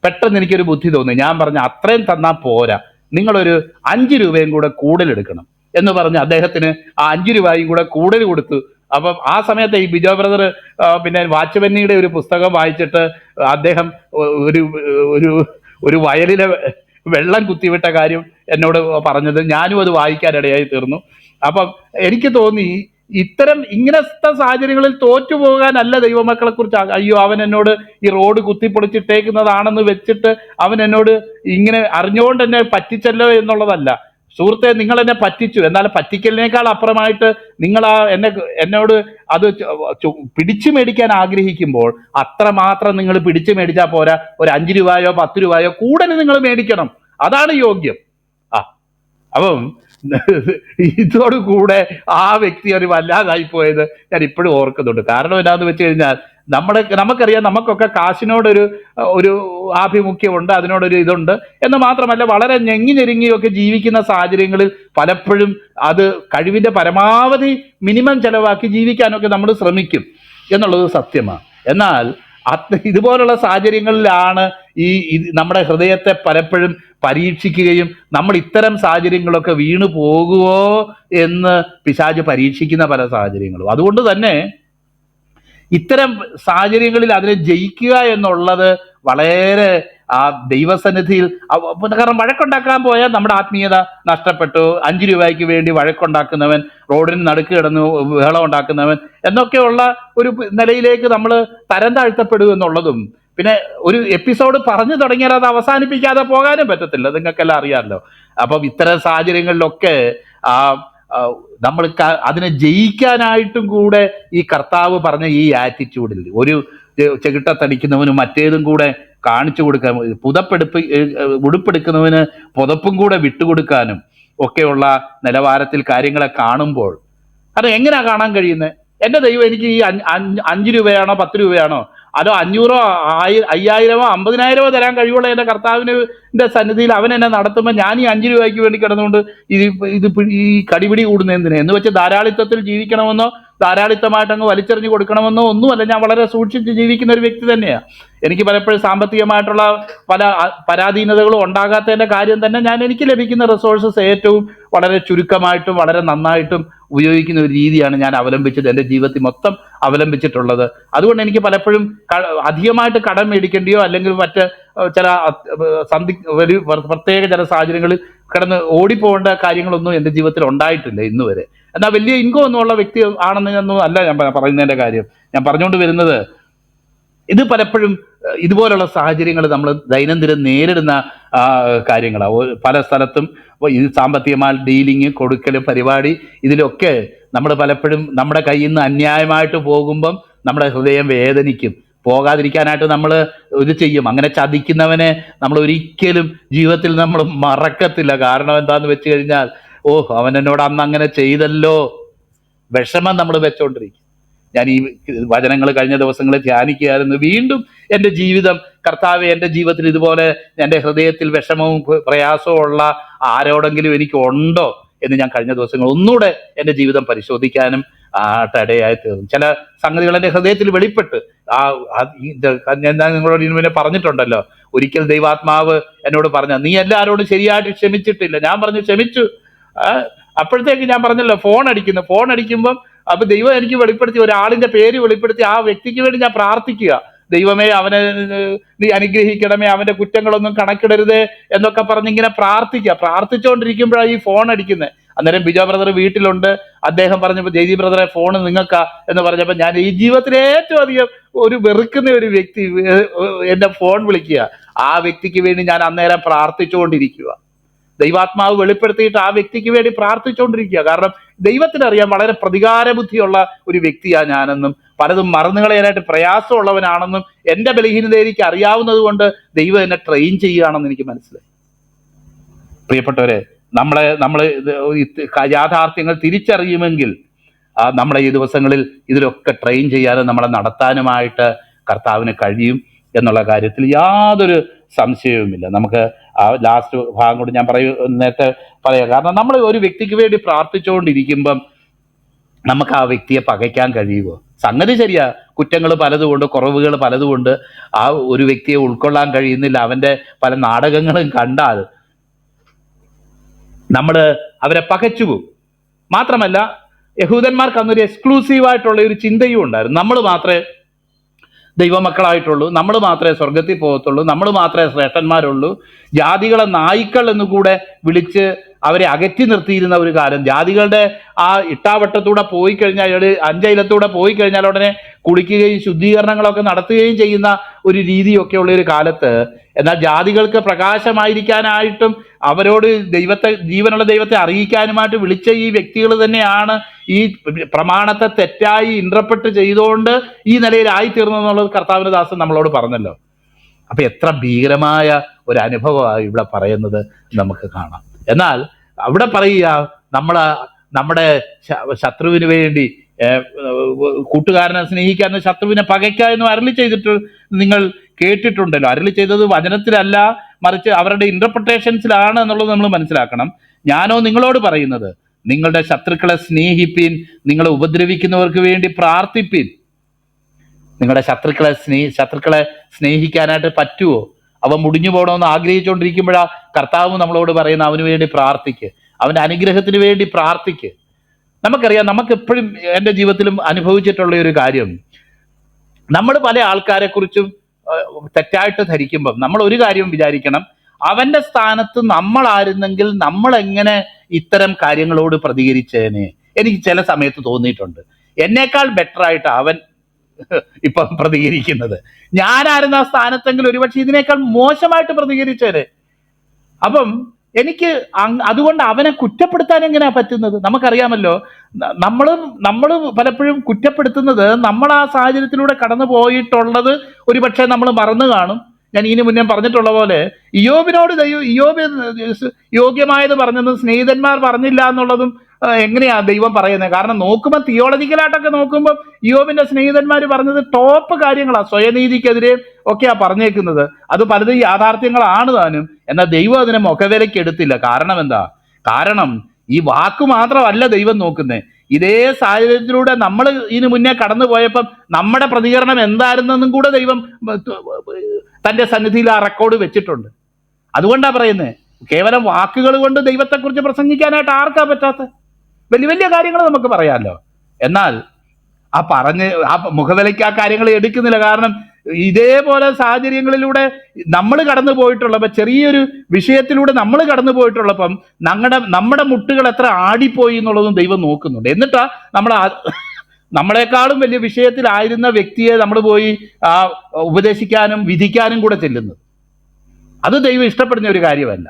പെട്ടെന്ന് എനിക്കൊരു ബുദ്ധി തോന്നി. ഞാൻ പറഞ്ഞു അത്രയും തന്നാൽ പോരാ, നിങ്ങളൊരു 5 രൂപയും കൂടെ കൂടുതലെടുക്കണം എന്ന് പറഞ്ഞ് അദ്ദേഹത്തിന് ആ 5 രൂപയും കൂടെ കൂടുതൽ കൊടുത്തു. അപ്പം ആ സമയത്ത് ഈ ബിജോ ബ്രദർ പിന്നെ വാച്ച്മന്നിയുടെ ഒരു പുസ്തകം വായിച്ചിട്ട് അദ്ദേഹം ഒരു ഒരു ഒരു വയലിലെ വെള്ളം കുത്തിവിട്ട കാര്യം എന്നോട് പറഞ്ഞത് ഞാനും അത് വായിക്കാനിടയായി തീർന്നു. അപ്പം എനിക്ക് തോന്നി ഇങ്ങനത്തെ സാഹചര്യങ്ങളിൽ തോറ്റുപോകാനല്ല ദൈവമക്കളെ കുറിച്ച്. അയ്യോ അവൻ എന്നോട് ഈ റോഡ് കുത്തിപ്പൊളിച്ചിട്ടേക്കുന്നതാണെന്ന് വെച്ചിട്ട് അവൻ എന്നോട് ഇങ്ങനെ അറിഞ്ഞുകൊണ്ട് എന്നെ പറ്റിച്ചല്ലോ എന്നുള്ളതല്ല. സുഹൃത്തെ, നിങ്ങൾ എന്നെ പറ്റിച്ചു, എന്നാൽ പറ്റിക്കലിനേക്കാൾ അപ്പുറമായിട്ട് നിങ്ങൾ എന്നോട് അത് പിടിച്ചു മേടിക്കാൻ ആഗ്രഹിക്കുമ്പോൾ അത്രമാത്രം നിങ്ങൾ പിടിച്ചു മേടിച്ചാൽ പോരാ, ഒരു 5 രൂപയോ 10 രൂപയോ കൂടുതൽ നിങ്ങൾ മേടിക്കണം. അതാണ് യോഗ്യം. അപ്പം ഇതോടുകൂടെ ആ വ്യക്തി ഒരു വല്ലാതായി പോയത് ഞാൻ ഇപ്പോഴും ഓർക്കുന്നുണ്ട്. കാരണം എന്താണെന്ന് വെച്ച് കഴിഞ്ഞാൽ നമുക്കറിയാം, നമുക്കൊക്കെ കാശിനോടൊരു ഒരു ആഭിമുഖ്യമുണ്ട്, അതിനോടൊരു ഇതുണ്ട് എന്ന് മാത്രമല്ല വളരെ ഞെങ്ങിഞ്ഞെരുങ്ങിയൊക്കെ ജീവിക്കുന്ന സാഹചര്യങ്ങളിൽ പലപ്പോഴും അത് കഴിവിൻ്റെ പരമാവധി മിനിമം ചെലവാക്കി ജീവിക്കാനൊക്കെ നമ്മൾ ശ്രമിക്കും എന്നുള്ളത് സത്യമാണ്. എന്നാൽ ഇതുപോലുള്ള സാഹചര്യങ്ങളിലാണ് നമ്മുടെ ഹൃദയത്തെ പലപ്പോഴും പരീക്ഷിക്കുകയും നമ്മൾ ഇത്തരം സാഹചര്യങ്ങളൊക്കെ വീണു പോകുമോ എന്ന് പിശാച് പരീക്ഷിക്കുന്ന പല സാഹചര്യങ്ങളും. അതുകൊണ്ട് തന്നെ ഇത്തരം സാഹചര്യങ്ങളിൽ അതിനെ ജയിക്കുക എന്നുള്ളത് വളരെ ദൈവസന്നിധിയിൽ, കാരണം വഴക്കുണ്ടാക്കാൻ പോയാൽ നമ്മുടെ ആത്മീയത നഷ്ടപ്പെട്ടു. 5 രൂപയ്ക്ക് വേണ്ടി വഴക്കുണ്ടാക്കുന്നവൻ, റോഡിന് നടുക്ക് കിടന്ന് ബഹളം ഉണ്ടാക്കുന്നവൻ എന്നൊക്കെയുള്ള ഒരു നിലയിലേക്ക് നമ്മൾ തരം താഴ്ത്തപ്പെടും എന്നുള്ളതും, പിന്നെ ഒരു എപ്പിസോഡ് പറഞ്ഞു തുടങ്ങിയാൽ അത് അവസാനിപ്പിക്കാതെ പോകാനും പറ്റത്തില്ല, നിങ്ങൾക്കെല്ലാം അറിയാമല്ലോ. അപ്പം ഇത്തരം സാഹചര്യങ്ങളിലൊക്കെ നമ്മൾ അതിനെ ജയിക്കാനായിട്ടും കൂടെ ഈ കർത്താവ് പറഞ്ഞ ഈ ആറ്റിറ്റ്യൂഡിൽ ഒരു ചെകിട്ടത്തടിക്കുന്നവനും മറ്റേതും കൂടെ കാണിച്ചു കൊടുക്കാൻ, ഉടുപ്പെടുക്കുന്നവന് പുതപ്പും കൂടെ വിട്ടുകൊടുക്കാനും ഒക്കെയുള്ള നിലവാരത്തിൽ കാര്യങ്ങളെ കാണുമ്പോൾ അത് എങ്ങനെയാ കാണാൻ കഴിയുന്നത്? എൻ്റെ ദൈവം എനിക്ക് ഈ 5 രൂപയാണോ 10 രൂപയാണോ അതോ 500 5000 50,000 തരാൻ കഴിവുള്ള എൻ്റെ കർത്താവിൻ്റെ സന്നിധിയിൽ അവൻ എന്നെ നടത്തുമ്പോൾ ഞാൻ ഈ 5 രൂപയ്ക്ക് വേണ്ടി കിടന്നുകൊണ്ട് ഈ കടിപിടി കൂടുന്ന എന്തിനാ എന്ന് വെച്ച് ധാരാളിത്വത്തിൽ ജീവിക്കണമെന്നോ ധാരാളിത്തമായിട്ട് അങ്ങ് വലിച്ചെറിഞ്ഞ് കൊടുക്കണമെന്നോ ഒന്നുമല്ല. ഞാൻ വളരെ സൂക്ഷിച്ച് ജീവിക്കുന്ന ഒരു വ്യക്തി തന്നെയാണ്. എനിക്ക് പലപ്പോഴും സാമ്പത്തികമായിട്ടുള്ള പല പരാധീനതകളും ഉണ്ടാകാത്തതിൻ്റെ കാര്യം തന്നെ എനിക്ക് ലഭിക്കുന്ന റിസോഴ്സസ് ഏറ്റവും വളരെ ചുരുക്കമായിട്ടും വളരെ നന്നായിട്ടും ഉപയോഗിക്കുന്ന ഒരു രീതിയാണ് ഞാൻ അവലംബിച്ചത്, എൻ്റെ ജീവിതത്തിൽ മൊത്തം അവലംബിച്ചിട്ടുള്ളത്. അതുകൊണ്ട് എനിക്ക് പലപ്പോഴും അധികമായിട്ട് കടം മേടിക്കേണ്ടിയോ അല്ലെങ്കിൽ മറ്റ് ചില ഒരു പ്രത്യേക ചില സാഹചര്യങ്ങളിൽ കിടന്ന് ഓടിപ്പോകേണ്ട കാര്യങ്ങളൊന്നും എൻ്റെ ജീവിതത്തിൽ ഉണ്ടായിട്ടില്ല ഇന്ന് വരെ. എന്നാൽ വലിയ ഇൻകം ഒന്നുമുള്ള വ്യക്തി ആണെന്നൊന്നും അല്ല ഞാൻ പറയുന്നതിൻ്റെ കാര്യം. ഞാൻ പറഞ്ഞുകൊണ്ട് വരുന്നത് ഇത് പലപ്പോഴും ഇതുപോലുള്ള സാഹചര്യങ്ങൾ നമ്മൾ ദൈനംദിനം നേരിടുന്ന കാര്യങ്ങളാണ്. പല സ്ഥലത്തും ഇത് സാമ്പത്തികമായി ഡീലിങ്, കൊടുക്കൽ പരിപാടി, ഇതിലൊക്കെ നമ്മൾ പലപ്പോഴും നമ്മുടെ കയ്യിൽ നിന്ന് അന്യായമായിട്ട് പോകുമ്പം നമ്മുടെ ഹൃദയം വേദനിക്കും. പോകാതിരിക്കാനായിട്ട് നമ്മൾ ഇത് ചെയ്യും. അങ്ങനെ ചതിക്കുന്നവനെ നമ്മൾ ഒരിക്കലും ജീവിതത്തിൽ നമ്മൾ മറക്കത്തില്ല. കാരണം എന്താണെന്ന് വെച്ച് കഴിഞ്ഞാൽ, അവൻ എന്നോട് അന്ന് അങ്ങനെ ചെയ്തല്ലോ, വിഷമം നമ്മൾ വെച്ചോണ്ടിരിക്കും. ഞാൻ ഈ വചനങ്ങൾ കഴിഞ്ഞ ദിവസങ്ങളിൽ ധ്യാനിക്കുകയായിരുന്നു. വീണ്ടും എൻ്റെ ജീവിതം, കർത്താവേ, എൻ്റെ ജീവിതത്തിൽ ഇതുപോലെ എൻ്റെ ഹൃദയത്തിൽ വിഷമവും പ്രയാസവും ഉള്ള ആരോടെങ്കിലും എനിക്ക് ഉണ്ടോ എന്ന് ഞാൻ കഴിഞ്ഞ ദിവസങ്ങൾ ഒന്നുകൂടെ എൻ്റെ ജീവിതം പരിശോധിക്കാനും ഇടയായി തീർന്നു. ചില സംഗതികൾ എൻ്റെ ഹൃദയത്തിൽ വെളിപ്പെട്ട് ഞാൻ നിങ്ങളോട് ഇങ്ങനെ പറഞ്ഞിട്ടുണ്ടല്ലോ. ഒരിക്കൽ ദൈവാത്മാവ് എന്നോട് പറഞ്ഞ, നീ എല്ലാവരോടും ശരിയായിട്ട് ക്ഷമിച്ചിട്ടില്ല. ഞാൻ പറഞ്ഞു ക്ഷമിച്ചു. അപ്പോഴത്തേക്ക് ഞാൻ പറഞ്ഞല്ലോ, ഫോൺ അടിക്കുമ്പം അപ്പൊ ദൈവം എനിക്ക് വെളിപ്പെടുത്തി, ഒരാളിന്റെ പേര് വെളിപ്പെടുത്തി, ആ വ്യക്തിക്ക് വേണ്ടി ഞാൻ പ്രാർത്ഥിക്കുക. ദൈവമേ, അവനെ നീ അനുഗ്രഹിക്കണമേ, അവന്റെ കുറ്റങ്ങളൊന്നും കണക്കിടരുതേ എന്നൊക്കെ പറഞ്ഞിങ്ങനെ പ്രാർത്ഥിച്ചുകൊണ്ടിരിക്കുമ്പോഴാണ് ഈ ഫോൺ അടിക്കുന്നത്. അന്നേരം ബിജോ ബ്രദർ വീട്ടിലുണ്ട്. അദ്ദേഹം പറഞ്ഞപ്പോൾ, ജെയ്ജി ബ്രദറെ ഫോണ് നിങ്ങൾക്കാ എന്ന് പറഞ്ഞപ്പോൾ, ഞാൻ ഈ ജീവിതത്തിൽ ഏറ്റവും അധികം വെറുക്കുന്ന ഒരു വ്യക്തി എന്നെ ഫോൺ വിളിക്കുക. ആ വ്യക്തിക്ക് വേണ്ടി ഞാൻ അന്നേരം പ്രാർത്ഥിച്ചുകൊണ്ടിരിക്കുക. ദൈവാത്മാവ് വെളിപ്പെടുത്തിയിട്ട് ആ വ്യക്തിക്ക് വേണ്ടി പ്രാർത്ഥിച്ചുകൊണ്ടിരിക്കുക. കാരണം ദൈവത്തിനറിയാം വളരെ പ്രതികാര ബുദ്ധിയുള്ള ഒരു വ്യക്തിയാണ് ഞാനെന്നും പലതും മറന്നു കളയാനായിട്ട് പ്രയാസമുള്ളവനാണെന്നും എൻ്റെ ബലഹീനത എനിക്ക് അറിയാവുന്നത് കൊണ്ട് ദൈവം എന്നെ ട്രെയിൻ ചെയ്യുകയാണെന്ന് എനിക്ക് മനസ്സിലായി. പ്രിയപ്പെട്ടവരെ, നമ്മൾ യാഥാർത്ഥ്യങ്ങൾ തിരിച്ചറിയുമെങ്കിൽ നമ്മളെ ഈ ദിവസങ്ങളിൽ ഇതിലൊക്കെ ട്രെയിൻ ചെയ്യാനും നമ്മളെ നടത്താനുമായിട്ട് കർത്താവിന് കഴിയും എന്നുള്ള കാര്യത്തിൽ യാതൊരു സംശയവുമില്ല. നമുക്ക് ആ ലാസ്റ്റ് ഭാഗം കൂടി ഞാൻ നേരത്തെ പറയാം. കാരണം നമ്മൾ ഒരു വ്യക്തിക്ക് വേണ്ടി പ്രാർത്ഥിച്ചുകൊണ്ടിരിക്കുമ്പം നമുക്ക് ആ വ്യക്തിയെ പകയ്ക്കാൻ കഴിയുമോ? സംഗതി ശരിയാ, കുറ്റങ്ങൾ പലതുകൊണ്ട്, കുറവുകൾ പലതുകൊണ്ട് ആ ഒരു വ്യക്തിയെ ഉൾക്കൊള്ളാൻ കഴിയുന്നില്ല. അവൻ്റെ പല നാടകങ്ങളും കണ്ടാൽ നമ്മൾ അവരെ പകച്ചുപോകും. മാത്രമല്ല, യഹൂദന്മാർക്ക് അന്നൊരു എക്സ്ക്ലൂസീവായിട്ടുള്ള ഒരു ചിന്തയും ഉണ്ടായിരുന്നു. നമ്മൾ മാത്രമേ ദൈവമക്കളായിട്ടുള്ളൂ, നമ്മൾ മാത്രമേ സ്വർഗത്തിൽ പോകത്തുള്ളൂ, നമ്മൾ മാത്രമേ ശ്രേഷ്ഠന്മാരുള്ളൂ. ജാതികളെ നായ്ക്കൾ എന്ന് കൂടെ വിളിച്ച് അവരെ അകറ്റി നിർത്തിയിരുന്ന ഒരു കാലം. ജാതികളുടെ ആ ഇട്ടാവട്ടത്തൂടെ പോയി കഴിഞ്ഞാൽ, 5 അയലത്തൂടെ പോയി കഴിഞ്ഞാൽ ഉടനെ കുളിക്കുകയും ശുദ്ധീകരണങ്ങളൊക്കെ നടത്തുകയും ചെയ്യുന്ന ഒരു രീതിയൊക്കെ ഉള്ള ഒരു കാലത്ത്, എന്നാൽ ജാതികൾക്ക് പ്രകാശമായിരിക്കാനായിട്ടും അവരോട് ജീവനുള്ള ദൈവത്തെ അറിയിക്കാനുമായിട്ട് വിളിച്ച ഈ വ്യക്തികൾ തന്നെയാണ് ഈ പ്രമാണത്തെ തെറ്റായി ഇന്റർപ്രറ്റ് ചെയ്തുകൊണ്ട് ഈ നിലയിലായി തീർന്നെന്നുള്ളത് കർത്താവിന്റെ ദാസൻ നമ്മളോട് പറഞ്ഞല്ലോ. അപ്പൊ എത്ര ഭീകരമായ ഒരു അനുഭവമാണ് ഇവിടെ പറയുന്നത് നമുക്ക് കാണാം. എന്നാൽ അവിടെ പറയുക, നമ്മുടെ ശത്രുവിന് വേണ്ടി, കൂട്ടുകാരനെ സ്നേഹിക്കാൻ ശത്രുവിനെ പകയ്ക്കുക എന്ന് അരുളി ചെയ്തിട്ട് നിങ്ങൾ കേട്ടിട്ടുണ്ടല്ലോ. അരുളി ചെയ്തത് വചനത്തിലല്ല, മറിച്ച് അവരുടെ ഇന്റർപ്രിട്ടേഷൻസിലാണ് എന്നുള്ളത് നമ്മൾ മനസ്സിലാക്കണം. ഞാനോ നിങ്ങളോട് പറയുന്നത്, നിങ്ങളുടെ ശത്രുക്കളെ സ്നേഹിപ്പീൻ, നിങ്ങളെ ഉപദ്രവിക്കുന്നവർക്ക് വേണ്ടി പ്രാർത്ഥിപ്പീൻ. നിങ്ങളുടെ ശത്രുക്കളെ സ്നേഹിക്കാനായിട്ട് പറ്റുമോ? അവ മുടിഞ്ഞു പോകണമെന്ന് ആഗ്രഹിച്ചുകൊണ്ടിരിക്കുമ്പോഴാ കർത്താവ് നമ്മളോട് പറയുന്ന അവന് വേണ്ടി പ്രാർത്ഥിക്ക്, അവൻ്റെ അനുഗ്രഹത്തിന് വേണ്ടി പ്രാർത്ഥിക്ക്. നമുക്കറിയാം, നമുക്കെപ്പോഴും എൻ്റെ ജീവിതത്തിലും അനുഭവിച്ചിട്ടുള്ള ഒരു കാര്യം, നമ്മൾ പല ആൾക്കാരെ കുറിച്ചും തെറ്റായിട്ട് ധരിക്കുമ്പം നമ്മൾ ഒരു കാര്യം വിചാരിക്കണം, അവന്റെ സ്ഥാനത്ത് നമ്മളായിരുന്നെങ്കിൽ നമ്മൾ എങ്ങനെ ഇത്തരം കാര്യങ്ങളോട് പ്രതികരിച്ചേനെ. എനിക്ക് ചില സമയത്ത് തോന്നിയിട്ടുണ്ട്, എന്നേക്കാൾ ബെറ്ററായിട്ട് അവൻ ഇപ്പം പ്രതികരിക്കുന്നത്. ഞാനായിരുന്ന ആ സ്ഥാനത്തെങ്കിൽ ഒരുപക്ഷെ ഇതിനേക്കാൾ മോശമായിട്ട് പ്രതികരിച്ചേനെ. അപ്പം എനിക്ക് അതുകൊണ്ട് അവനെ കുറ്റപ്പെടുത്താൻ എങ്ങനെയാ പറ്റുന്നത്? നമുക്കറിയാമല്ലോ, നമ്മൾ പലപ്പോഴും കുറ്റപ്പെടുത്തുന്നത് നമ്മൾ ആ സാഹചര്യത്തിലൂടെ കടന്നു പോയിട്ടുള്ളത് ഒരുപക്ഷെ നമ്മൾ മറന്നു കാണും. ഞാൻ ഇതിനു മുന്നേ പറഞ്ഞിട്ടുള്ള പോലെ, ഇയ്യോബിനോട് ഇയ്യോബ് യോഗ്യമായത് പറഞ്ഞത് സ്നേഹിതന്മാർ പറഞ്ഞില്ല എന്നുള്ളതും എങ്ങനെയാ ദൈവം പറയുന്നത്? കാരണം നോക്കുമ്പോൾ തിയോളജിക്കലായിട്ടൊക്കെ നോക്കുമ്പോൾ ഇയ്യോബിന്റെ സ്നേഹിതന്മാർ പറഞ്ഞത് ടോപ്പ് കാര്യങ്ങളാണ്, സ്വയനീതിക്കെതിരെ ഒക്കെയാ പറഞ്ഞേക്കുന്നത്. അത് പലതും യാഥാർത്ഥ്യങ്ങളാണ് താനും. എന്നാൽ ദൈവം അതിനെ മുഖവിലയ്ക്ക് എടുത്തില്ല. കാരണം എന്താ? കാരണം ഈ വാക്ക് മാത്രമല്ല ദൈവം നോക്കുന്നത്. ഇതേ സാഹചര്യത്തിലൂടെ നമ്മൾ ഇതിനു മുന്നേ കടന്നു പോയപ്പം നമ്മുടെ പ്രതികരണം എന്തായിരുന്നെന്നും കൂടെ ദൈവം തൻ്റെ സന്നിധിയിൽ ആ റെക്കോർഡ് വെച്ചിട്ടുണ്ട്. അതുകൊണ്ടാണ് പറയുന്നത്, കേവലം വാക്കുകൾ കൊണ്ട് ദൈവത്തെക്കുറിച്ച് പ്രസംഗിക്കാനായിട്ട് ആർക്കാ പറ്റാത്ത? വലിയ വലിയ കാര്യങ്ങൾ നമുക്ക് പറയാമല്ലോ. എന്നാൽ ആ മുഖവിലയ്ക്ക് ആ കാര്യങ്ങൾ എടുക്കുന്നില്ല. കാരണം ഇതേപോലെ സാഹചര്യങ്ങളിലൂടെ നമ്മൾ കടന്നു പോയിട്ടുള്ളപ്പോൾ, ചെറിയൊരു വിഷയത്തിലൂടെ നമ്മൾ കടന്നു പോയിട്ടുള്ളപ്പം നമ്മുടെ മുട്ടുകൾ എത്ര ആടിപ്പോയി എന്നുള്ളതും ദൈവം നോക്കുന്നുണ്ട്. എന്നിട്ടാ നമ്മളെക്കാളും വലിയ വിഷയത്തിലായിരുന്ന വ്യക്തിയെ നമ്മൾ പോയി ഉപദേശിക്കാനും വിധിക്കാനും കൂടെ ചെല്ലുന്നത്. അത് ദൈവം ഇഷ്ടപ്പെടുന്ന ഒരു കാര്യമല്ല.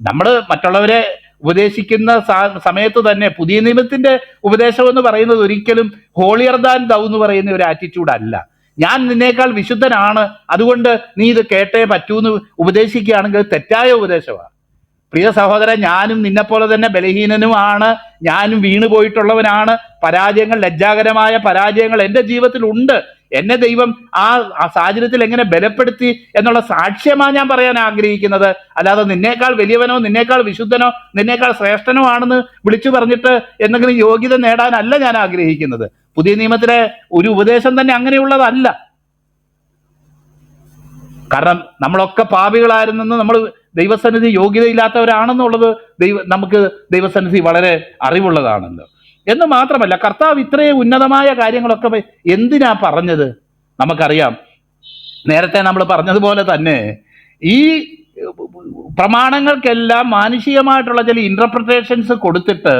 നമ്മൾ മറ്റുള്ളവരെ ഉപദേശിക്കുന്ന സമയത്ത് തന്നെ പുതിയ നിയമത്തിന്റെ ഉപദേശം എന്ന് പറയുന്നത് ഒരിക്കലും ഹോളിയർ ദാൻ ദൗ എന്ന് പറയുന്ന ഒരു ആറ്റിറ്റ്യൂഡ് അല്ല. ഞാൻ നിന്നേക്കാൾ വിശുദ്ധനാണ്, അതുകൊണ്ട് നീ ഇത് കേട്ടേ പറ്റൂന്ന് ഉപദേശിക്കുകയാണെങ്കിൽ തെറ്റായ ഉപദേശമാണ്. പ്രിയ സഹോദരൻ, ഞാനും നിന്നെപ്പോലെ തന്നെ ബലഹീനനുമാണ്, ഞാനും വീണു പോയിട്ടുള്ളവനാണ്. പരാജയങ്ങൾ, ലജ്ജാകരമായ പരാജയങ്ങൾ എൻ്റെ ജീവിതത്തിൽ ഉണ്ട്. എന്നെ ദൈവം ആ സാഹചര്യത്തിൽ എങ്ങനെ ബലപ്പെടുത്തി എന്നുള്ള സാക്ഷ്യമാണ് ഞാൻ പറയാൻ ആഗ്രഹിക്കുന്നത്. അല്ലാതെ നിന്നേക്കാൾ വലിയവനോ നിന്നേക്കാൾ വിശുദ്ധനോ നിന്നേക്കാൾ ശ്രേഷ്ഠനോ ആണെന്ന് വിളിച്ചു പറഞ്ഞിട്ട് എന്തെങ്കിലും യോഗ്യത നേടാനല്ല ഞാൻ ആഗ്രഹിക്കുന്നത്. പുതിയ നിയമത്തിലെ ഒരു ഉപദേശം തന്നെ അങ്ങനെയുള്ളതല്ല. കാരണം നമ്മളൊക്കെ പാപികളായിരുന്നെന്ന്, നമ്മൾ ദൈവസന്നിധി യോഗ്യതയില്ലാത്തവരാണെന്നുള്ളത് നമുക്ക് ദൈവസന്നിധി വളരെ അറിവുള്ളതാണല്ലോ. എന്ന് മാത്രമല്ല, കർത്താവ് ഇത്രയും ഉന്നതമായ കാര്യങ്ങളൊക്കെ എന്തിനാ പറഞ്ഞത്? നമുക്കറിയാം, നേരത്തെ നമ്മൾ പറഞ്ഞതുപോലെ തന്നെ ഈ പ്രമാണങ്ങൾക്കെല്ലാം മാനുഷികമായിട്ടുള്ള ചില ഇന്റർപ്രിട്ടേഷൻസ് കൊടുത്തിട്ട്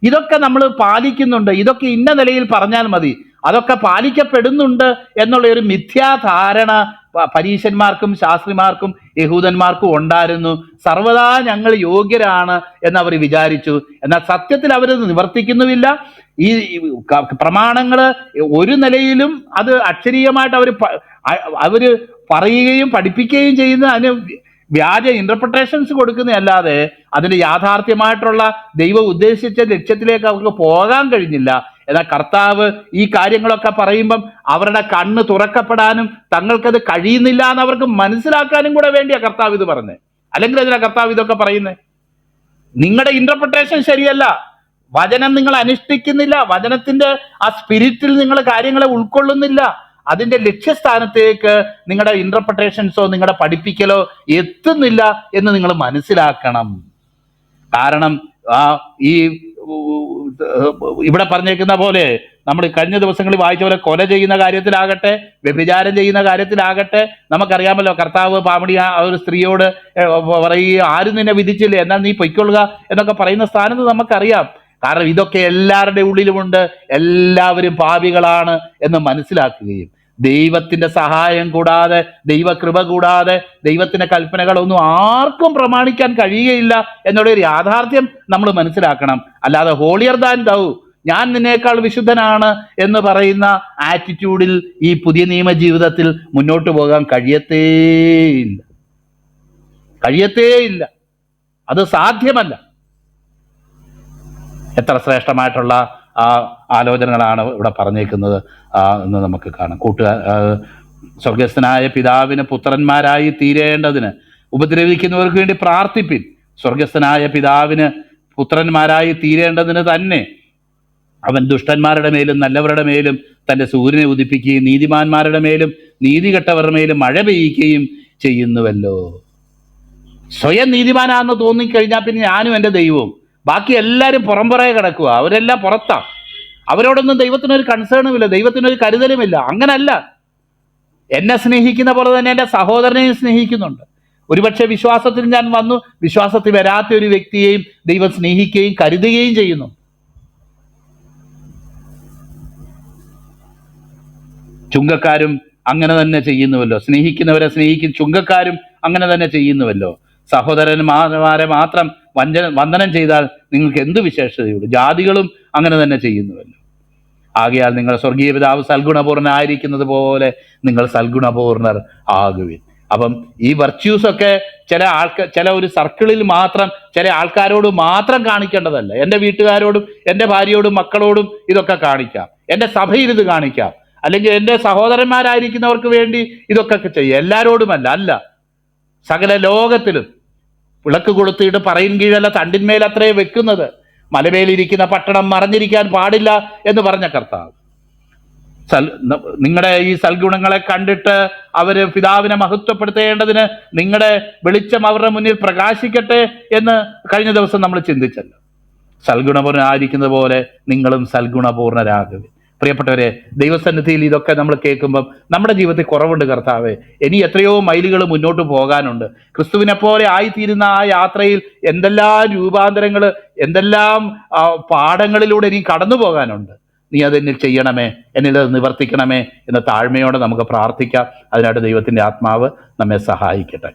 ഇതൊക്കെ നമ്മൾ പാലിക്കുന്നുണ്ട്, ഇതൊക്കെ ഇന്ന നിലയിൽ പറഞ്ഞാൽ മതി, അതൊക്കെ പാലിക്കപ്പെടുന്നുണ്ട് എന്നുള്ള ഒരു മിഥ്യാധാരണ പരീശന്മാർക്കും ശാസ്ത്രിമാർക്കും യഹൂദന്മാർക്കും ഉണ്ടായിരുന്നു. സർവദാ ഞങ്ങൾ യോഗ്യരാണ് എന്നവർ വിചാരിച്ചു. എന്നാൽ സത്യത്തിൽ അവരത് നിവർത്തിക്കുന്നുമില്ല. ഈ പ്രമാണങ്ങൾ ഒരു നിലയിലും അത് അക്ഷരീയമായിട്ട് അവർ പറയുകയും പഠിപ്പിക്കുകയും ചെയ്യുന്ന അതിന് വ്യാജ ഇന്റർപ്രിട്ടേഷൻസ് കൊടുക്കുന്നതല്ലാതെ അതിന് യാഥാർത്ഥ്യമായിട്ടുള്ള ദൈവം ഉദ്ദേശിച്ച ലക്ഷ്യത്തിലേക്ക് അവർക്ക് പോകാൻ കഴിഞ്ഞില്ല. എന്നാൽ കർത്താവ് ഈ കാര്യങ്ങളൊക്കെ പറയുമ്പം അവരുടെ കണ്ണ് തുറക്കപ്പെടാനും തങ്ങൾക്കത് കഴിയുന്നില്ല എന്ന് അവർക്ക് മനസ്സിലാക്കാനും കൂടെ വേണ്ടിയാണ് കർത്താവ് ഇത് പറഞ്ഞത്. അല്ലെങ്കിൽ എന്തിനാ കർത്താവ് ഇതൊക്കെ പറയുന്നത്? നിങ്ങളുടെ ഇന്റർപ്രിട്ടേഷൻ ശരിയല്ല. വചനം നിങ്ങൾ അനുഷ്ഠിക്കുന്നില്ല. വചനത്തിന്റെ ആ സ്പിരിറ്റിൽ നിങ്ങൾ കാര്യങ്ങളെ ഉൾക്കൊള്ളുന്നില്ല. അതിന്റെ ലക്ഷ്യസ്ഥാനത്തേക്ക് നിങ്ങളുടെ ഇന്റർപ്രിട്ടേഷൻസോ നിങ്ങളുടെ പഠിപ്പിക്കലോ എത്തുന്നില്ല എന്ന് നിങ്ങൾ മനസ്സിലാക്കണം. കാരണം ഈ ഇവിടെ പറഞ്ഞേക്കുന്ന പോലെ നമ്മൾ കഴിഞ്ഞ ദിവസങ്ങളിൽ വായിച്ച പോലെ കൊല ചെയ്യുന്ന കാര്യത്തിലാകട്ടെ, വ്യഭിചാരം ചെയ്യുന്ന കാര്യത്തിലാകട്ടെ, നമുക്കറിയാമല്ലോ കർത്താവ് പാമണി ആ ഒരു സ്ത്രീയോട് പറയുക, ആരും നിന്നെ വിധിച്ചില്ലേ, എന്നാൽ നീ പൊയ്ക്കൊള്ളുക എന്നൊക്കെ പറയുന്ന സ്ഥാനത്ത് നമുക്കറിയാം. കാരണം ഇതൊക്കെ എല്ലാവരുടെ ഉള്ളിലുമുണ്ട്. എല്ലാവരും പാപികളാണ് എന്ന് മനസ്സിലാക്കുകയും ദൈവത്തിന്റെ സഹായം കൂടാതെ, ദൈവകൃപ കൂടാതെ, ദൈവത്തിന്റെ കൽപ്പനകളൊന്നും ആർക്കും പ്രമാണിക്കാൻ കഴിയുകയില്ല എന്നുള്ള ഒരു യാഥാർത്ഥ്യം നമ്മൾ മനസ്സിലാക്കണം. അല്ലാതെ ഹോളിയർ ദാൻ ദൗ, ഞാൻ നിന്നേക്കാൾ വിശുദ്ധനാണ് എന്ന് പറയുന്ന ആറ്റിറ്റ്യൂഡിൽ ഈ പുതിയ നിയമ ജീവിതത്തിൽ മുന്നോട്ട് പോകാൻ കഴിയത്തേയില്ല. അത് സാധ്യമല്ല. എത്ര ശ്രേഷ്ഠമായിട്ടുള്ള ആലോചനകളാണ് ഇവിടെ പറഞ്ഞേക്കുന്നത് എന്ന് നമുക്ക് കാണാം. സ്വർഗസ്ഥനായ പിതാവിന് പുത്രന്മാരായി തീരേണ്ടതിന് ഉപദ്രവിക്കുന്നവർക്ക് വേണ്ടി പ്രാർത്ഥിപ്പിൻ. സ്വർഗസ്ഥനായ പിതാവിന് പുത്രന്മാരായി തീരേണ്ടതിന് തന്നെ അവൻ ദുഷ്ടന്മാരുടെ മേലും നല്ലവരുടെ മേലും തൻ്റെ സൂര്യനെ ഉദിപ്പിക്കുകയും നീതിമാന്മാരുടെ മേലും നീതികെട്ടവരുടെ മേലും മഴ പെയ്യിക്കുകയും ചെയ്യുന്നുവല്ലോ. സ്വയം നീതിമാനാണെന്ന് തോന്നിക്കഴിഞ്ഞാൽ പിന്നെ ഞാനും എൻ്റെ ദൈവവും, ബാക്കി എല്ലാവരും പുറംപുറകെ കിടക്കുക. അവരെല്ലാം പുറത്താണ്. അവരോടൊന്നും ദൈവത്തിനൊരു കൺസേണുമില്ല, ദൈവത്തിനൊരു കരുതലുമില്ല. അങ്ങനല്ല. എന്നെ സ്നേഹിക്കുന്ന പോലെ തന്നെ എൻ്റെ സഹോദരനെയും സ്നേഹിക്കുന്നുണ്ട്. ഒരുപക്ഷെ വിശ്വാസത്തിൽ ഞാൻ വന്നു, വിശ്വാസത്തിൽ വരാത്ത ഒരു വ്യക്തിയെയും ദൈവം സ്നേഹിക്കുകയും കരുതുകയും ചെയ്യുന്നു. ചുങ്കക്കാരും അങ്ങനെ തന്നെ ചെയ്യുന്നുവല്ലോ. സ്നേഹിക്കുന്നവരെ സ്നേഹിക്കും ചുങ്കക്കാരും അങ്ങനെ തന്നെ ചെയ്യുന്നുവല്ലോ. സഹോദരന്മാരെ മാത്രം വന്ദനം ചെയ്താൽ നിങ്ങൾക്ക് എന്ത് വിശേഷതയുള്ളൂ? ജാതികളും അങ്ങനെ തന്നെ ചെയ്യുന്നുവല്ലോ. ആകയാൽ നിങ്ങൾ സ്വർഗീയ പിതാവ് സൽഗുണപൂർണ്ണനായിരിക്കുന്നത് പോലെ നിങ്ങൾ സൽഗുണപൂർണർ ആകുവിൻ. അപ്പം ഈ വെർച്യൂസ് ഒക്കെ ചില ഒരു സർക്കിളിൽ മാത്രം, ചില ആൾക്കാരോട് മാത്രം കാണിക്കേണ്ടതല്ല. എൻ്റെ വീട്ടുകാരോടും എൻ്റെ ഭാര്യയോടും മക്കളോടും ഇതൊക്കെ കാണിക്കാം. എൻ്റെ സഭയിൽ ഇത് കാണിക്കാം. അല്ലെങ്കിൽ എൻ്റെ സഹോദരന്മാരായിരിക്കുന്നവർക്ക് വേണ്ടി ഇതൊക്കെ ചെയ്യാം. എല്ലാവരോടുമല്ല. അല്ല, സകല ലോകത്തിലും വിളക്ക് കൊളുത്തിയിട്ട് പറയിൻ കീഴല്ല തണ്ടിന്മേൽ അത്രേ വെക്കുന്നത്. മലമേലിരിക്കുന്ന പട്ടണം മറഞ്ഞിരിക്കാൻ പാടില്ല എന്ന് പറഞ്ഞ കർത്താവ്, നിങ്ങളുടെ ഈ സൽഗുണങ്ങളെ കണ്ടിട്ട് അവര് പിതാവിനെ മഹത്വപ്പെടുത്തേണ്ടതിന് നിങ്ങളുടെ വെളിച്ചം അവരുടെ മുന്നിൽ പ്രകാശിക്കട്ടെ എന്ന് കഴിഞ്ഞ ദിവസം നമ്മൾ ചിന്തിച്ചല്ലോ. സൽഗുണപൂർണ്ണനായിരിക്കുന്നത് പോലെ നിങ്ങളും സൽഗുണപൂർണരാകുക. പ്രിയപ്പെട്ടവരെ, ദൈവസന്നിധിയിൽ ഇതൊക്കെ നമ്മൾ കേൾക്കുമ്പം നമ്മുടെ ജീവിതത്തിൽ കുറവുണ്ട് കർത്താവേ, ഇനി എത്രയോ മൈലുകൾ മുന്നോട്ട് പോകാനുണ്ട്. ക്രിസ്തുവിനെ പോലെ ആയിത്തീരുന്ന ആ യാത്രയിൽ എന്തെല്ലാം രൂപാന്തരങ്ങൾ, എന്തെല്ലാം പാഠങ്ങളിലൂടെ ഇനി കടന്നു പോകാനുണ്ട്. നീ അതെന്നിൽ ചെയ്യണമേ, എന്നിൽ നിവർത്തിക്കണമേ എന്ന താഴ്മയോടെ നമുക്ക് പ്രാർത്ഥിക്കാം. അതിനായിട്ട് ദൈവത്തിൻ്റെ ആത്മാവ് നമ്മെ സഹായിക്കട്ടെ.